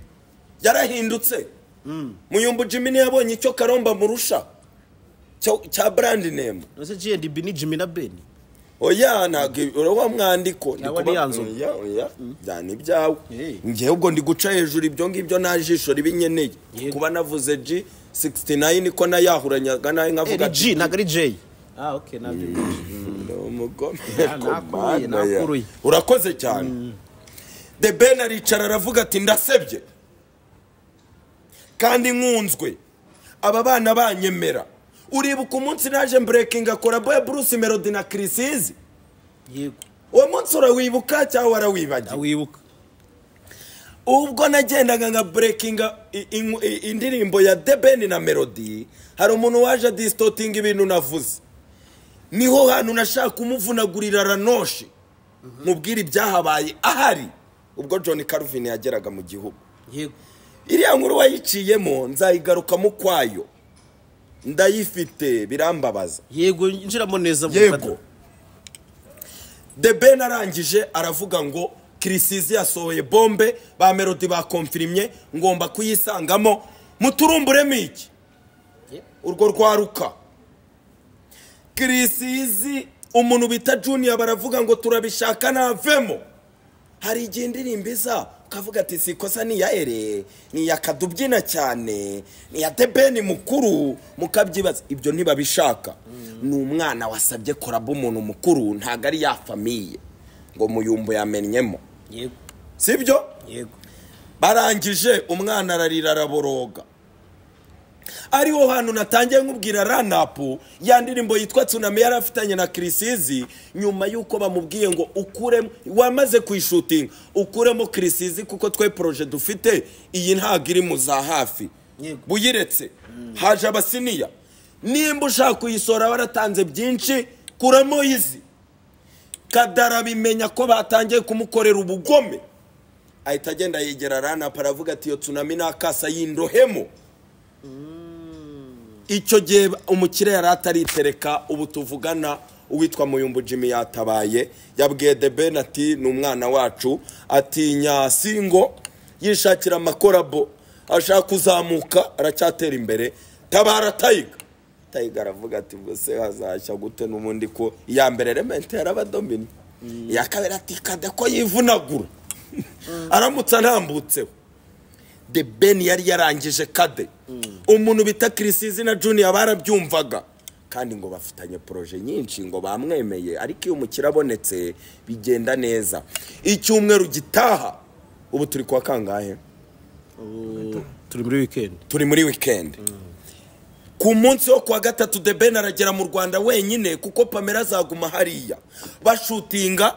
Speaker 1: yarahindutse. Muyumbu Jimmy yabonye icyo Karomba murusha cya brand name.
Speaker 2: Nose G&B ni Jimmy na Ben.
Speaker 1: Oya ntabwo wa mwandiko
Speaker 2: oya
Speaker 1: byani byawe ngiye ubwo ndi guca hejuru ibyo ngibyo najisho ribinyeneye kuba navuze G69 ko nayahuranyaga nayo nkavuga
Speaker 2: G nagari J. Okay nabyo.
Speaker 1: Umugome
Speaker 2: nakuruye
Speaker 1: urakoze cyane. The Ben aricara aravuga ati ndasebye kandi nkunzwe aba bana banyemera. Uribuka umunsi naje breaking akora boya Bruce Melody na Chrisizi?
Speaker 2: Yego.
Speaker 1: Uwo munsi urawibuka cyangwa warawibagiye?
Speaker 2: Awibuka.
Speaker 1: Ubwo nagendaga nga breaking indirimbo ya The Ben na Melody hari umuntu waje distorting ibintu navuze. Niho hantu nashaka kumuvunagurira ranoshi. Mubwira ibyahabaye ahari ubwo John Calvin yageraga mu gihugu.
Speaker 2: Yego.
Speaker 1: Iriya nkuru wayicyiyemo nzayigaruka mu kwayo. Ndayifite birambabaza.
Speaker 2: Yego njiramo neza
Speaker 1: Yego. The Ben arangije aravuga ngo Chrisizi yasohoye bombe ba Melody bakonfirmye ngomba kuyisangamo muturumburemo iki urwo rwaruka. Chrisizi umuntu bita Junior baravuga ngo turabishaka navemo. Hari igihe indirimbiza ukavuga ati sikosa ni ya ere ni ya kadubyina cyane ni ya The Ben mukuru mukabyibaza ibyo ntibabishaka. Ni umwana wasabye korabo umuntu mukuru ntago ari ya famiye ngo muyumbo yamenyemo.
Speaker 2: Yego.
Speaker 1: Sibyo?
Speaker 2: Yego.
Speaker 1: Barangije umwana ararira araboroga. ariho hantu natangiye nkubwira ranapu ya ndirimbo yitwa Tsunami yarafitanye na Krisizi nyuma yuko bamubwiye ngo ukuremo wamaze kwishutinga ukuremo Krisizi kuko twe projet dufite iyi ntago iri mu za hafi buyiretse haje abasiniya nimba ushaka kuyisora baratanze byinshi kuramo izi Kadara bimenya ko batangiye kumukorera ubugome ahita agenda yegera ranapu aravuga ati yo Tsunami nakasa yindohemo icyo gihe umukire yari ataritereka ubu tuvugana uwitwa Muyumbu Jimmy yatabaye yabwiye The Ben ati ni umwana wacu atinya singo yishakira amakorabo ashaka kuzamuka aracyatera imbere tabara Tiger aravuga ati bwose hazashya gute n'umundi ko iya mbere element yarabadomini yakabera ati Kade ko yivunagura aramutsa ntambutseho The Ben yari yarangije Kade umuntu bita Krisizi na Junior barabyumvaga kandi ngo bafitanye projet nyinshi ngo bamwemeye ariko iyo umukira abonetse bigenda neza icyumweru gitaha ubu turi kwa kangahe turi muri weekend ku munsi wo kwa gatatu The Ben aragera mu Rwanda wenyine kuko Pamela azaguma hariya bashutinga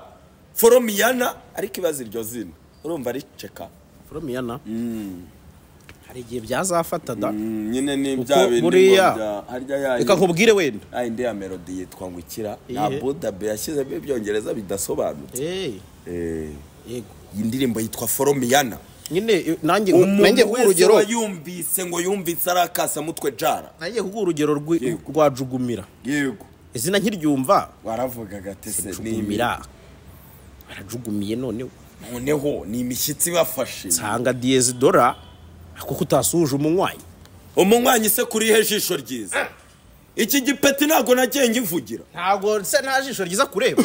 Speaker 1: Foromiyana ariko ibaza iryo zina urumva ari cheka
Speaker 2: Foromiyana hari igihe byazafata da
Speaker 1: nyine ni bya bintu harya yayi
Speaker 2: reka nkubwire wenda
Speaker 1: indi ya melody yitwa ngukira na Buda Be yashyize ibyongereza bidasobanutse yego indirimbo yitwa Foromiyana
Speaker 2: nyine nanjye urugero
Speaker 1: yumvise ngo yumvise arakasa mutwe jara
Speaker 2: nanjye urugero rwa Jugumira
Speaker 1: yego
Speaker 2: izina nkiryumva
Speaker 1: waravugaga tese
Speaker 2: nimira arajugumiye noneho
Speaker 1: ni imishyitsi bafashe
Speaker 2: sanga Diezdora kuko utasuje umunywanyi
Speaker 1: se kuri hejisho ryiza iki gipeti nago nagiye ngivugira
Speaker 2: ntago se nta jisho ryiza kureba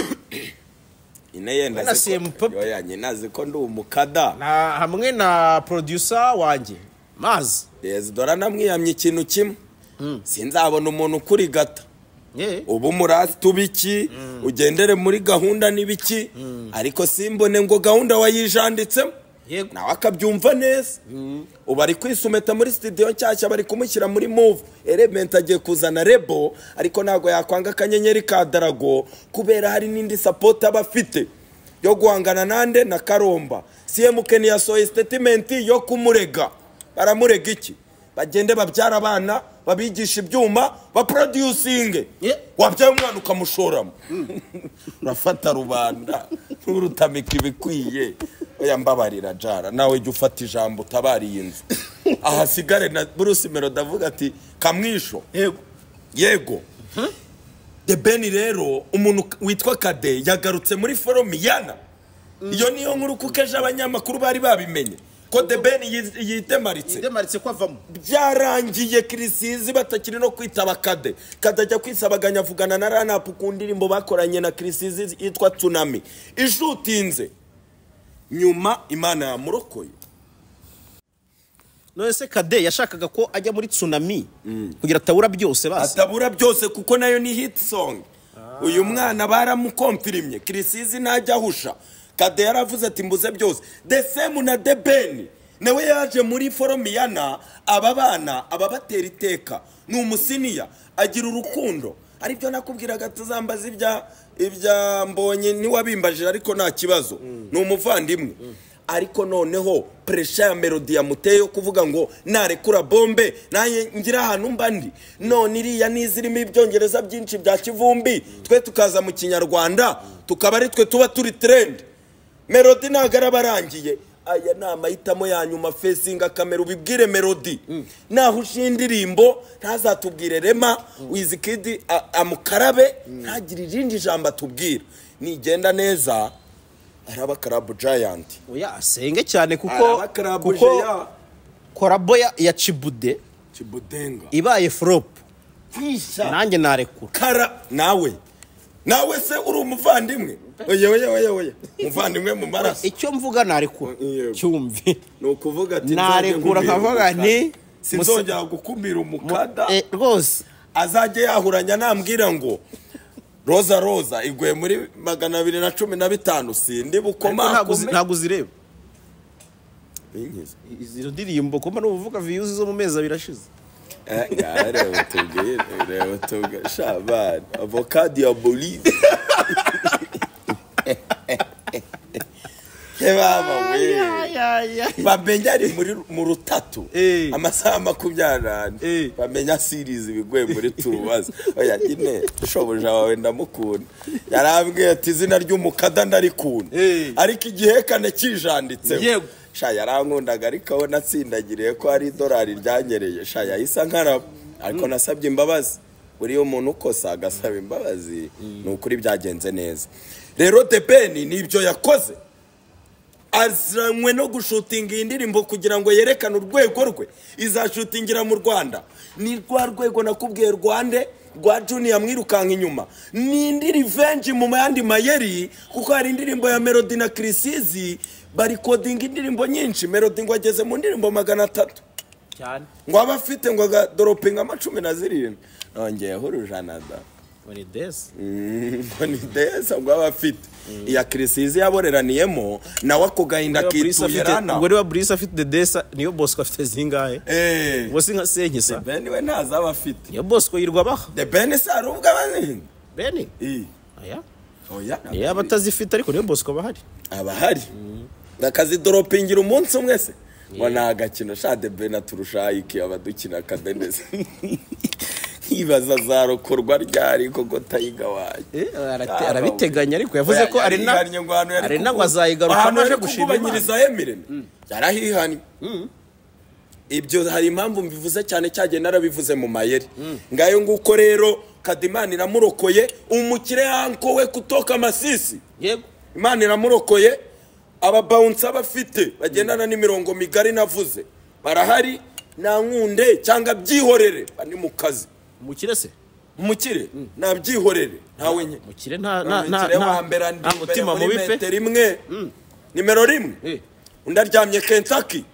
Speaker 1: ine yenda se yoya nyinazi ko ndi umukada
Speaker 2: na hamwe na producer wanjye mazi
Speaker 1: Diezdora namwiyamye ikintu kimwe sinzabona umuntu kuri gata ubu murazi tubiki ugendere muri gahunda nibiki ariko simbone ngo gahunda wayijanditsemo nawe akabyumva neza ubu ari kwisumeta muri studio nshyashya bari kumushyira muri move element agiye kuzana rebo ariko ntago yakwanga akanyenyeri ka Darago kubera hari n'indi support abafite yo guhangana nande na Karomba CMK ni yasohoye statement yo kumurega baramurega iki bagende babyara abana babigisha ibyuma baproducing wabyaye umwana ukamushoramo urafata rubanda urutamika ibikwiye oya mbabarira jara nawe jya ufata ijambo utabariye inzu ahasigare na Bruce Melody avuga ati kamwisho yego The Ben rero umuntu witwa Kade yagarutse muri Foromiyana iyo niyo nkuru kukeje abanyamakuru bari babimenye ko The Ben yitemaritse
Speaker 2: ko avamo
Speaker 1: byarangiye Krisizi batakiri no kwitaba Kade ajya kwisabaganya avugana na Ranapu ku ndirimbo bakoranye na Krisizi yitwa Tsunami ishutinze nyuma Imana yamurokoye
Speaker 2: none se Kade yashakaga ko ajya muri Tsunami kugira atabura byose basi
Speaker 1: atabura byose kuko nayo ni hit song uyu mwana baramukomfirimye Krisizi najya husha Kade yaravuze ati mbuze byose the same na The Ben nawe yaje muri Foromiyana aba bana ababatera iteka ni umusiniya agira urukundo aribyo nakubwiraga tuzambaza ibya mbonye niwabimbajira ariko nta kibazo ni umuvandimwe ariko noneho pressure ya Melody yamuteye yo kuvuga ngo narekura bombe naye ngira ahantu mbandi none iriya nizirimo ibyongereza byinshi bya kivumbi twe tukaza mu Kinyarwanda tukaba ari twe tuba turi trend Melody nagara barangiye aya nama hitamo ya nyuma facing kamera ubibwire Melody naho ushindirimbo ntazatubwire Rema Wizkid amukarabe ntagire irindi jambo atubwira nigenda neza araba Club Giant
Speaker 2: oya asenge cyane kuko korabo ya Chibudenga ibaye flop nanjye narekura
Speaker 1: kara nawe se uri umuvandimwe oya umuvandimwe mu maraso
Speaker 2: icyo mvuga narekura cyumve
Speaker 1: no kuvuga ati
Speaker 2: narekura nkavuga nti
Speaker 1: sinzongera gukumira umukada
Speaker 2: rwose
Speaker 1: azajye yahuranya nambwira ngo Roza igwe muri 215 sindi bukoma
Speaker 2: ntago zireba izo ndirimbo komba no uvuga views zo mu meza birashize
Speaker 1: reba tubwire shabana avocat diabolique kebaba we bamenya ari mu rutatu amasaha 24 bamenya series bigwe muri turubaza oya nyine shoboje wawe ndamukunda yarambwiye ati izina ry'umukada ndarikunda ariko igihe kane kijanditse sha yarankundaga ariko aho natsindagiriye ko ari dolari ryanyereye sha yahisa nkaraba ariko nasabye imbabazi buri umuntu ukosa agasaba imbabazi n'ukuri byagenze neza rero Debeni nibyo yakoze azanywe no gushutinga indirimbo kugira ngo yerekane urwego rwe izashutingira mu Rwanda ni rwa rwego nakubwiye Rwande rwa Junior mwirukanka inyuma ni indi revenge mu yandi mayeri kuko hari indirimbo ya Melody na Chrisizi bari coding indirimbo nyinshi Melody ngo ageze mu ndirimbo 300 cyane ngo abafite ngo dropinga 17 nongeye hurujanada
Speaker 2: When it does.
Speaker 1: When it does, ngo abafite iya Chrisizi yaboreraniyemo nawe akugahinda kituyerana
Speaker 2: ngo riba Brice afite desa niyo Bosco afite zingahe bose nka senkisa
Speaker 1: Ben we ntaza abafite
Speaker 2: niyo Bosco yirwa baha
Speaker 1: the Ben sarubwa bane
Speaker 2: Ben aya
Speaker 1: oya
Speaker 2: ya batazifite ariko niyo Bosco bahari
Speaker 1: abahari nakazi dropingira umunsi umwe se ngo nagakino sha de Ben aturusha iki abadukina kadenese ibaza zarokorwa ryari koko tayiga waje
Speaker 2: arabiteganya ariko yavuze ko ari na azayigaruka naje
Speaker 1: gushimanyiriza Emirene yarahihanye ibyo hari impamvu mbivuze cyane cyage narabivuze mu mayeri ngayo nguko rero Kadimana iramurokoye umukire yanko we kutoka Masisi
Speaker 2: yego
Speaker 1: Imana iramurokoye aba bounce abafite bagendana n'imirongo migari navuze barahari na nkunde cyangwa byihorere bani mu kazi
Speaker 2: umukire se
Speaker 1: umukire nabyihorere ntawe nke
Speaker 2: umukire nta mutima mubi pe
Speaker 1: rimwe nimero 1 undaryamye Kentucky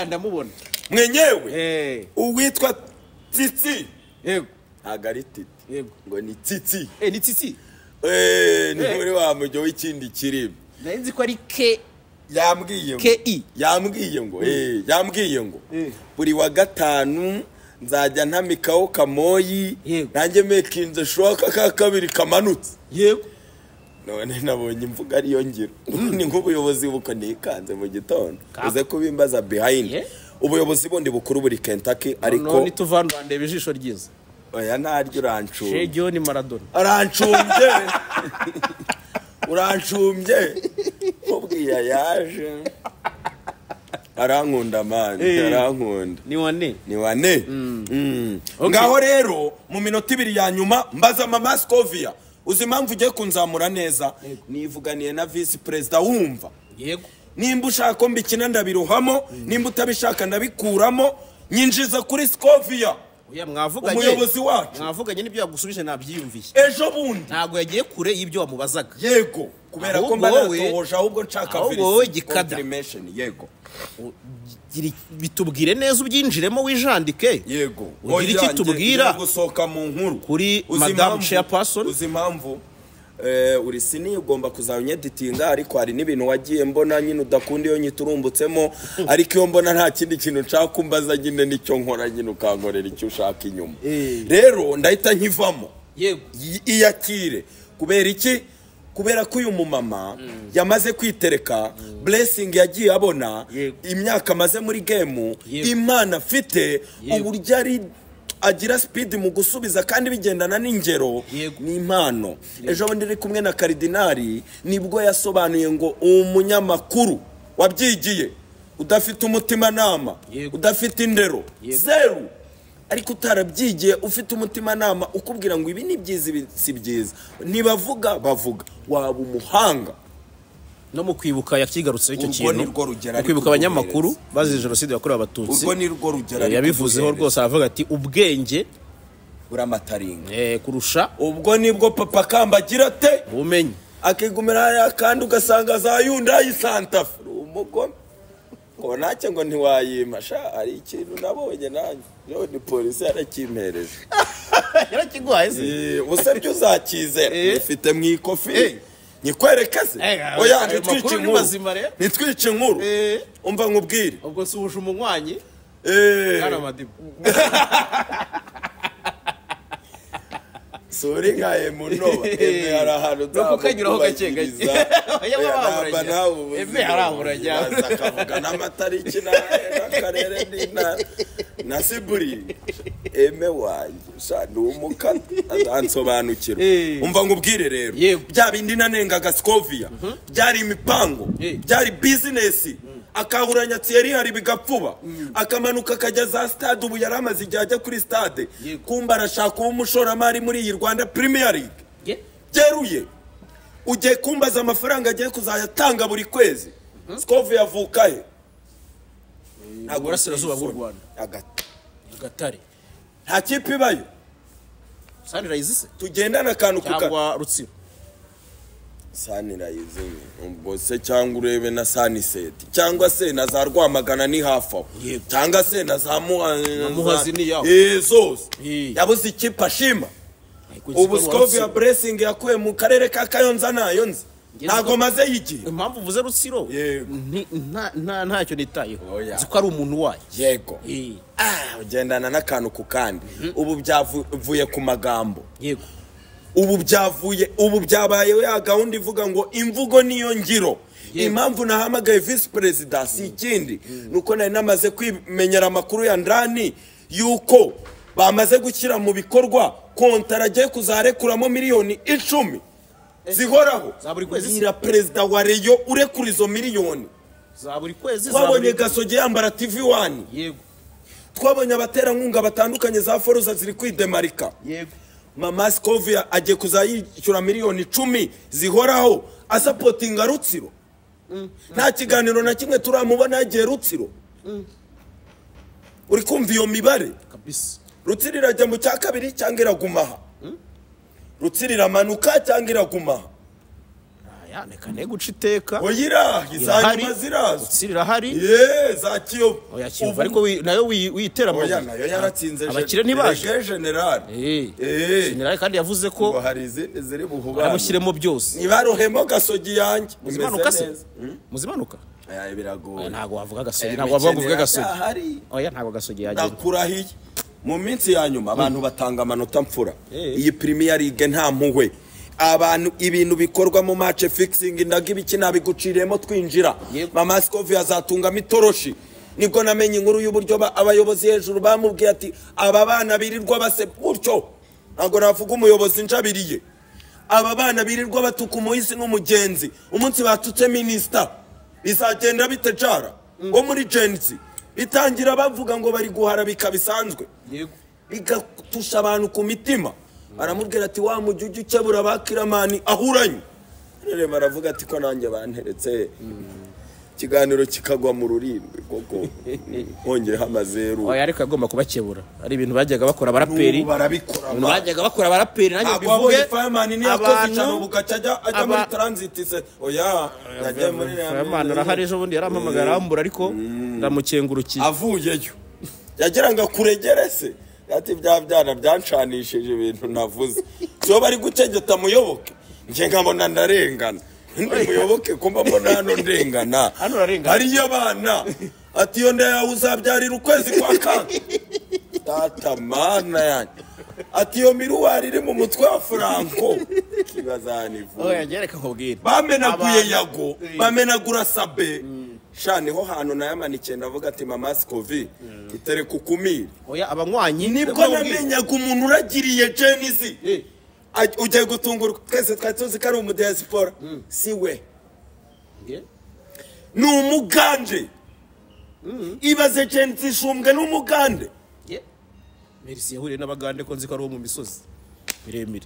Speaker 2: ndamubona
Speaker 1: mwenyewe uwitwa Titi
Speaker 2: yego
Speaker 1: agari Titi
Speaker 2: yego
Speaker 1: ngo ni Titi
Speaker 2: ni Titi
Speaker 1: ni muri wa mujyo w'ikindi kirimo
Speaker 2: narinzi ko ari K
Speaker 1: yambwiye ngo buri wa gatanu nzajya ntamikaho kamoyi nanjye mekinze shoka ka kabiri kamanutse
Speaker 2: yego
Speaker 1: none nabonye imvuga ariyo ngiro ni nk'ubuyobozi buko nikanze mu gitondo uze kubimbaza behind ubuyobozi bundi bukuru buri Kentucky ariko
Speaker 2: none tuvandande bijisho ryiza
Speaker 1: oya naryo rancu
Speaker 2: Shegyo ni Maradona
Speaker 1: arancumbye urancumbye ubwiya yaje arankunda mani arankunda
Speaker 2: ni wane
Speaker 1: ngaho rero mu minota 2 ya nyuma mbaza mama Scovia uzi impamvu ugiye kunzamura neza nivuganiye na vice president wumva
Speaker 2: yego
Speaker 1: nimba ushaka ko mbikina ndabiruhamo nimba utabishaka ndabikuramo nyinjiza kuri Scovia
Speaker 2: mwavuganye
Speaker 1: umuyobozi wacu
Speaker 2: mwavuganye n'ibyo yagusubije nabyiyumviye
Speaker 1: ejo bundi
Speaker 2: ntago yagiye kure y'ibyo wamubazaga
Speaker 1: yego kubera ko mbanatohoje ahubwo nshaka
Speaker 2: confirmation yego bitubwire neza ubyinjiremo wijandike
Speaker 1: yego
Speaker 2: ugira iki tubwira
Speaker 1: gusoka mu nkuru
Speaker 2: kuri madam chairperson
Speaker 1: uzi impamvu uri sini ugomba kuzanyeditinga ariko hari n'ibintu wagiye mbona nyine udakunda iyo nyiturumbutsemo ariko iyo mbona nta kindi kintu nshaka kumbaza nyine nicyo nkora nyine ukankorera icyo ushaka inyuma rero ndahita nkivamo
Speaker 2: yego
Speaker 1: iyakire kubera iki kubera ko uyu mumama yamaze kwitereka blessing yagiye abona imyaka maze muri game Imana afite uburyo ari agira speed mu gusubiza kandi bigendana n'ingero ni impano ejo bundi iri kumwe na Cardinali nibwo yasobanuye ngo umunyamakuru wabyigiye udafite umutima nama udafite indero zero ariko utarabyigiye ufite umutima nama ukubwira ngo ibi ni byiza ibi si byiza nibavuga bavuga waba umuhanga
Speaker 2: no mu kwibuka yakigarutse icyo kintu kwibuka abanyamakuru bazize jenoside yakorewe abatutsi
Speaker 1: ubwo ni rwo rugera
Speaker 2: yabivuzeho rwose aravuga ati ubwenge
Speaker 1: buramataringa
Speaker 2: kurusha
Speaker 1: ubwo nibwo papa kambagira te
Speaker 2: ubumenyi
Speaker 1: akigumira kandi ugasanga za Hyundai Santa Fe umugome ngo nacyo ngo ntiwayimasha ari ikintu nabonye nanjye yo ni polisi yarakimpereje
Speaker 2: yarakigwaye se
Speaker 1: usabye uzakizera ifite mu ikofi nyikwerekeze oya nitwice inkuru umva nkubwire
Speaker 2: ubwo suhuje umunywanyi Kana Madiba
Speaker 1: sori nkaye munoba eme arahantu
Speaker 2: kukanyuraho gake gake
Speaker 1: yaba nawe
Speaker 2: eme arahura cyane
Speaker 1: akavuga n'amatariki n'akarere na siburi eme wanjye ni umukata ansobanukira umva ngubwire rero bya bindi nanengaga Scovia byari imipango byari business akahuranya Thierry hari bigapfuba akamanuka akajya za stade ubu yaramaze igihe ajya kuri stade kumba arashaka umushoramari muri iyi Rwanda Premier League byeruye ugiye kumbaza amafaranga agiye kuzayatanga buri kwezi Scovia yavuka he
Speaker 2: ntabwo urasirazuba bw'u Rwanda Gatare
Speaker 1: nta kipe ibayo
Speaker 2: Sunrise se
Speaker 1: tugendana akantu
Speaker 2: cyangwa Rutsiro
Speaker 1: Sunrise ubwo se cyangwa urebe na Sunset cyangwa se na za Rwamagana ni hafa cyangwa se na za
Speaker 2: Muhazi ni yaho
Speaker 1: zose yabuze ikipe ashima ubu Scovia Blessing yakuye mu karere ka Kayonza nayo nzi ntago maze yigiye
Speaker 2: impamvu uvuze Rutsiro ntacyo nitayeho ziko ari umuntu wayo
Speaker 1: yego ugendana n'akantu ku kandi ubu byavuye ku magambo
Speaker 2: yego
Speaker 1: ubu byabaye ya gahunda ivuga ngo imvugo niyo ngiro impamvu nahamagaye vice president si ikindi nuko nari namaze kwimenyera amakuru ya ndani yuko bamaze gushyira mu bikorwa kontara agiye kuzarekuramo miliyoni 10 zihoraho
Speaker 2: za buri kwezi
Speaker 1: ira president wa Reyo urekura izo miliyoni
Speaker 2: za buri kwezi
Speaker 1: twabonye Gasogi yambara TV1
Speaker 2: yego
Speaker 1: twabonye abaterankunga batandukanye za Foruza ziri kwidemarika
Speaker 2: yego
Speaker 1: Mama Scovia agiye kuzayishyura miliyoni 10 zihoraho asapotinga Rutsiro nta kiganiro na kimwe turamubona yagiye Rutsiro uri kumva iyo mibare
Speaker 2: kabisa
Speaker 1: Rutsiro irajya mu cya kabiri cyangwa iragumaha Rutsiro iramanuka cyangwa iragumaha
Speaker 2: neka ne guca iteka
Speaker 1: oyira izanyuma ziraza
Speaker 2: Rutsiro irahari
Speaker 1: za Kiyovu
Speaker 2: oya Kiyovu ariko nayo witera
Speaker 1: oya nayo yaratsinze
Speaker 2: abakire ntibaje
Speaker 1: general
Speaker 2: general kandi yavuze ko
Speaker 1: hari izindi ziri buhubana
Speaker 2: amushyiremo byose
Speaker 1: nibarohemo Gasogi yanjye
Speaker 2: muzimanuka se muzimanuka
Speaker 1: biragoye
Speaker 2: ntago wavuga Gasogi ntago wavuga Gasogi oya ntago Gasogi yagenda
Speaker 1: ndakurahiye mu minsi ya nyuma abantu batanga amanota mfura iyi Premier League nta mpuhwe abantu ibintu bikorwa mu match fixing ndaga ibiki nabiguciremo twinjira Mama Scovia azatunga mitoroshi nibwo namenye inkuru y'uburyo abayobozi hejuru bamubwiye ati aba bana birirwa base gutyo ntago navuga umuyobozi njabiriye aba bana birirwa batuka umuhisi n'umugenzi umunsi batutse minister bizagenda bitejara ngo muri genzi bitangira bavuga ngo bari guhara bikabisanzwe bigatusha abantu ku mitima aramubwira ati wa mujuje ukebura bakiramani ahuranye rero baravuga ati ko nanjye banteretse kiganiro kikagwa mu rurimbi koko ongereho amazeru
Speaker 2: oya ariko agomba kubakebura ari ibintu bajyaga bakora abaraperi bajyaga bakora abaraperi nanjye
Speaker 1: bivuge Fireman ni yakoze cyane ubugacajya ajya muri transit se oya yagiye muri
Speaker 2: Fireman arahari ejo bundi yarampamagara arambura ariko ndamukengurukiye
Speaker 1: avuyeyo yagiranga kuregerese ati bya byana byancanishije ibintu navuze so bari gucegeta muyoboke nje nkabona ndarengana muyoboke kumba mbona hano ndengana hari abana ati yo nda uzabyarira ukwezi kwa kane tata mana yanjye ati yo miruwari iri mu mutwe wa Franco kibazanivu
Speaker 2: oya gereka nkubwira
Speaker 1: bamenaguye yago bamenagura sabe shani ho hano nayamanike ndavuga ati Mama Scovia itere kukumira
Speaker 2: oya abanywanyi
Speaker 1: nibwo namenyaga umuntu uragiriye Genizi ugiye gutungurwa twese twatuzi ko ari umudiaspora siwe ni umugande ibaze Genizi ishumbwe n'umugande
Speaker 2: Merci yahuriye n'abagande ko nzi ko ari mu misozi miremire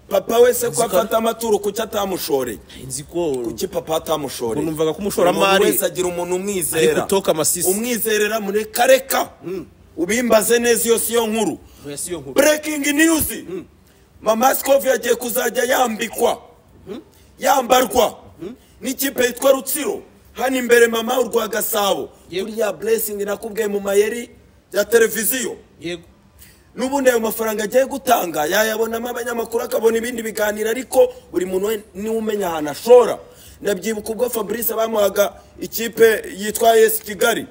Speaker 1: papa wese ko afata amaturo kuki atamushoreye
Speaker 2: nzi ko
Speaker 1: kuki papa atamushoreye
Speaker 2: numvaga ko umushoramari
Speaker 1: wese agira umuntu umwizera
Speaker 2: kutoka amasisi
Speaker 1: umwizerera muri kareka ubimbaze neza iyo siyo nkuru breaking news Mama Scovia agiye kuzajya yambarwa n'ikipe yitwa Rutsiro hano imbere mama urwa Gasabo kuri ya Blessing nakubwiye mu mayeri ya televiziyo
Speaker 2: yego
Speaker 1: nubundi ayo mafaranga agiye gutanga yayabonamo abanyamakuru akabona ibindi biganiro ariko buri muntu ni umenya ahantu ashora nabyibuka ubwo Fabrice bamuhaga ikipe yitwa AS Kigali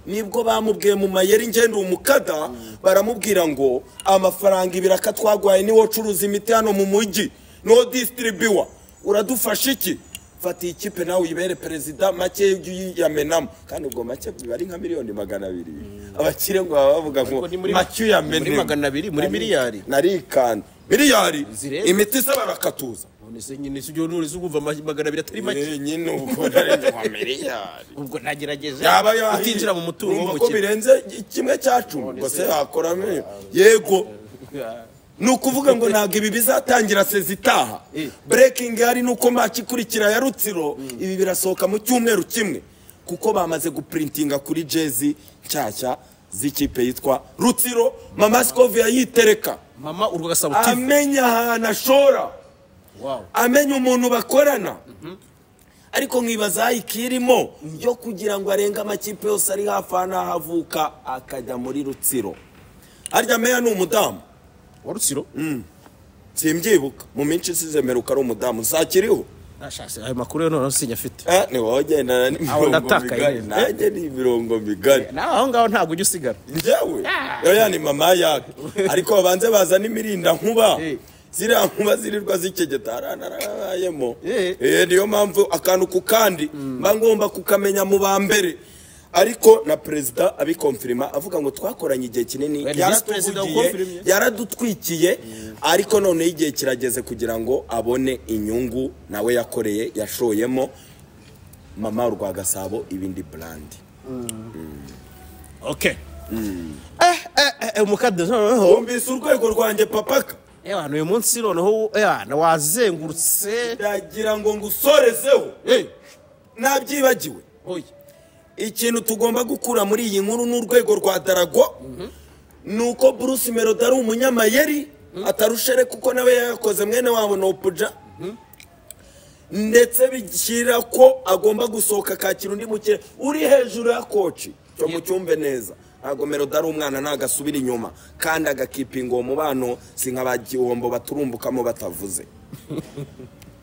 Speaker 1: nibwo bamubwiye mu mayeri ngende umukada baramubwira ngo amafaranga ibiraka twagwaye niwo curuza imiti hano mu mujyi no distribuer uradufasha iki fati ikipe nawe uyibere perezida make yamenamo kandi ubwo make bari nka miliyoni 200 abakire ngo bavuga ngo make yamenemo
Speaker 2: muri 200 muri miliyari
Speaker 1: narikanda miliyari imiti se barakatuza
Speaker 2: none se nyine sujyo nuri zugumva 200 atari make
Speaker 1: nyine ubwo narenze kwa miliyari
Speaker 2: ubwo nagerageje
Speaker 1: yaba
Speaker 2: utinjira mu mutungo
Speaker 1: mu ko birenze kimwe cyacu ngo se yakorame yego nukuvuga ngo ntago ibi bizatangira sezitaha breaking hari nuko match ikurikira ya Rutsiro ibi birasohoka mu cyumweru kimwe kuko bamaze guprintinga kuri jezi nshyashya z'ikipe yitwa Rutsiro mama Scovia yitereka
Speaker 2: mama urwo gasabo TV
Speaker 1: amenya hana shora amenya umuntu bakorana ariko nkibaza ikirimo yo kugira ngo arenga amakipe yose ari hafana havuka akajya muri Rutsiro arya meya ni umudamu
Speaker 2: Rutsiro
Speaker 1: simbyibuka mu minsi isizemeruka ari umudamu sakiriho
Speaker 2: ashase ayo makuru yo none sinyafite
Speaker 1: ni wogenda nanjye ni imirongo migari
Speaker 2: naho ngaho ntago ujya usigara
Speaker 1: njyewe oya ni mama yake ariko babanze bazana imirinda nkuba ziriya nkuba zirirwa zikegetaranabayemo niyo mpamvu akantu ku kandi mba ngomba kukamenya mu ba mbere ariko na perezida abikonfirima avuga ngo twakoranye igihe kinini yaradutwikiye ariko none igihe kirageze kugira ngo abone inyungu nawe yakoreye yashoyemo mama urwa Gasabo ibindi brand
Speaker 2: okay umukade noneho
Speaker 1: umbise urwego rwanjye papaka
Speaker 2: hano uyu munsi noneho wazengurutse
Speaker 1: ndagira ngo ngusorezeho nabyibagiwe ikintu tugomba gukura muri iyi nkuru n'urwego rwa Darago nuko Bruce Melody ari umunyamayeri atarushere kuko nawe yakoze mwene wabo no puja ndetse bishyira ko agomba gusohoka kakira undi mukire uri hejuru ya coach cyo mu cyumbe neza ntago Melody ari umwana nagasubira inyuma kandi agakipinga uwo mubano sink'abagihombo baturumbukamo batavuze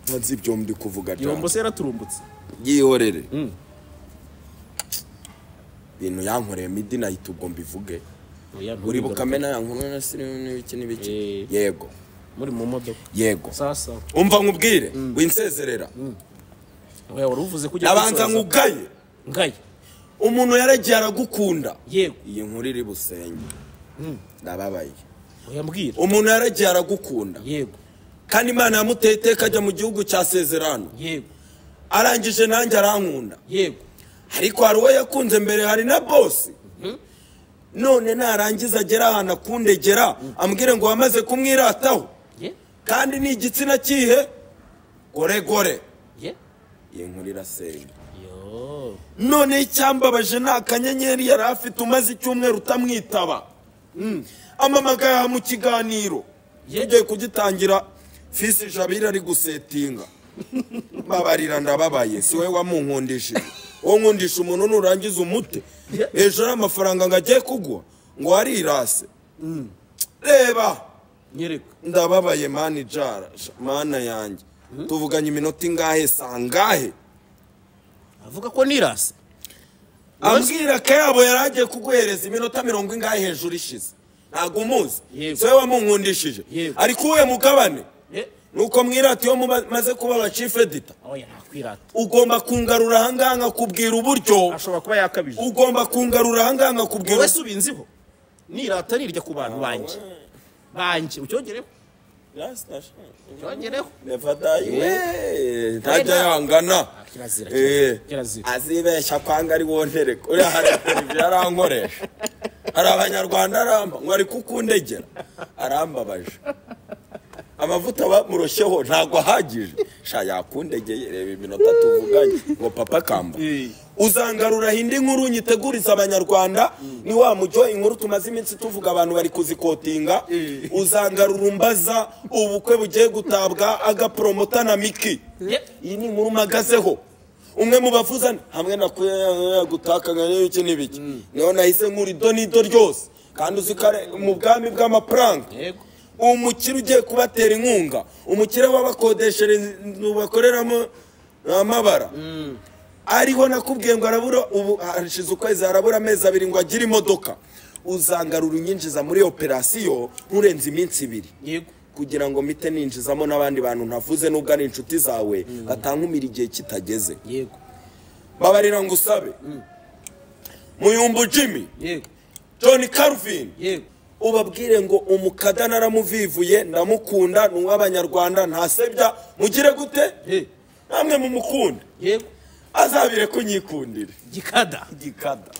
Speaker 1: ntazi ibyo ndi kuvuga cyane
Speaker 2: yombo se yaraturumbutse
Speaker 1: yihorere bintu yankoreye midnight ubwo mbivuge uri bukamena yankuru na n'ibiki n'ibiki yego
Speaker 2: muri mu modoka
Speaker 1: yego
Speaker 2: sasa
Speaker 1: umva nkubwire winsezerera
Speaker 2: oya waruvuze kujya
Speaker 1: abanza ngugaye
Speaker 2: ngaye
Speaker 1: umuntu yaragiye aragukunda
Speaker 2: yego
Speaker 1: iyi nkuru iri busenye ndababaye
Speaker 2: oya mbwira
Speaker 1: umuntu yaragiye aragukunda
Speaker 2: yego
Speaker 1: kandi Imana yamuteye iteka ajya mu gihugu cya Sezerano
Speaker 2: yego
Speaker 1: arangije nanjye arankunda
Speaker 2: yego
Speaker 1: ariko hari uwo yakunze mbere hari na boss none narangiza agera ahantu akundegera ambwire ngo wamaze kumwirataho kandi ni igitsina kihe gore iyi nkuru irasenye none icyambabaje ni akanyenyeri yari afite umaze icyumweru utamwitaba amamagaye mu kiganiro tugiye kugitangira fisi Jabira ari gusetinga babarira ndababaye si we wamunkundishije uwo nkundisha umuntu nurangiza umute hejuru y'amafaranga ngo agiye kugwa ngo warirase reba
Speaker 2: nyereka
Speaker 1: ndababaye manager mana yanjye tuvuganye iminota ingahe sangahe
Speaker 2: avuga ko nirase
Speaker 1: ambwira kayabo yaragiye kuguhereza iminota 40 ingahe hejuru ishize ntago umuzi se we wamunkundishije ariko uwe mugabane nuko mwirati yo maze kuba aba chief editor
Speaker 2: oya nakwirata
Speaker 1: ugomba kungarura hanganga kubwira uburyo
Speaker 2: ashobora kuba yakabije
Speaker 1: ugomba kungarura hanganga kubwira
Speaker 2: wese ubinziho nirata nirya ku bantu banje ucyongereho cyongereho
Speaker 1: nefadaye ntajya yangana
Speaker 2: kirazira
Speaker 1: azibeshya kwanga ari wontereka uri yarankoresha hari abanyarwanda aramba ngo ari kukundegera arambabaje amavuta bamuroshyeho ntago ahagije sha yakundegeye reba iminota tuvuganye ngo papa kamba uzangarura hindi nkuru nyiteguriza abanyarwanda ni wa mujyo inkuru tumaze iminsi tuvuga abantu bari kuzikotinga uzangarura umbaza ubukwe bugiye gutabwa agapromota na Miki iyi ni inkuru magazeho umwe mu bavuzana hamwe nakuye gutakanga n'iki n'ibiki niho nahise nkuri donido ryose kandi uzikare mu bwami bw'amapranga umukire ugiye kubatera inkunga umukire wabakodeshereza bakoreramo amabara ariho nakubwiye ngo arabura ubu hashize ukwezi arabura amezi 2 ngo agire imodoka uzangarura unyinjiza muri operasiyo nturenze iminsi 2
Speaker 2: yego
Speaker 1: kugira ngo mite ninjizamo n'abandi bantu ntavuze nubwo ari inshuti zawe batankumira igihe kitageze
Speaker 2: yego
Speaker 1: babarira ngo usabe Muyumbu Jimmy
Speaker 2: yego
Speaker 1: John Calvin
Speaker 2: yego
Speaker 1: ubabwire ngo umukada naramuvivuye ndamukunda n'uw'abanyarwanda ntasebya mugire gute namwe mu mukunda
Speaker 2: yego
Speaker 1: azabire kunyikundira
Speaker 2: gikada
Speaker 1: gikada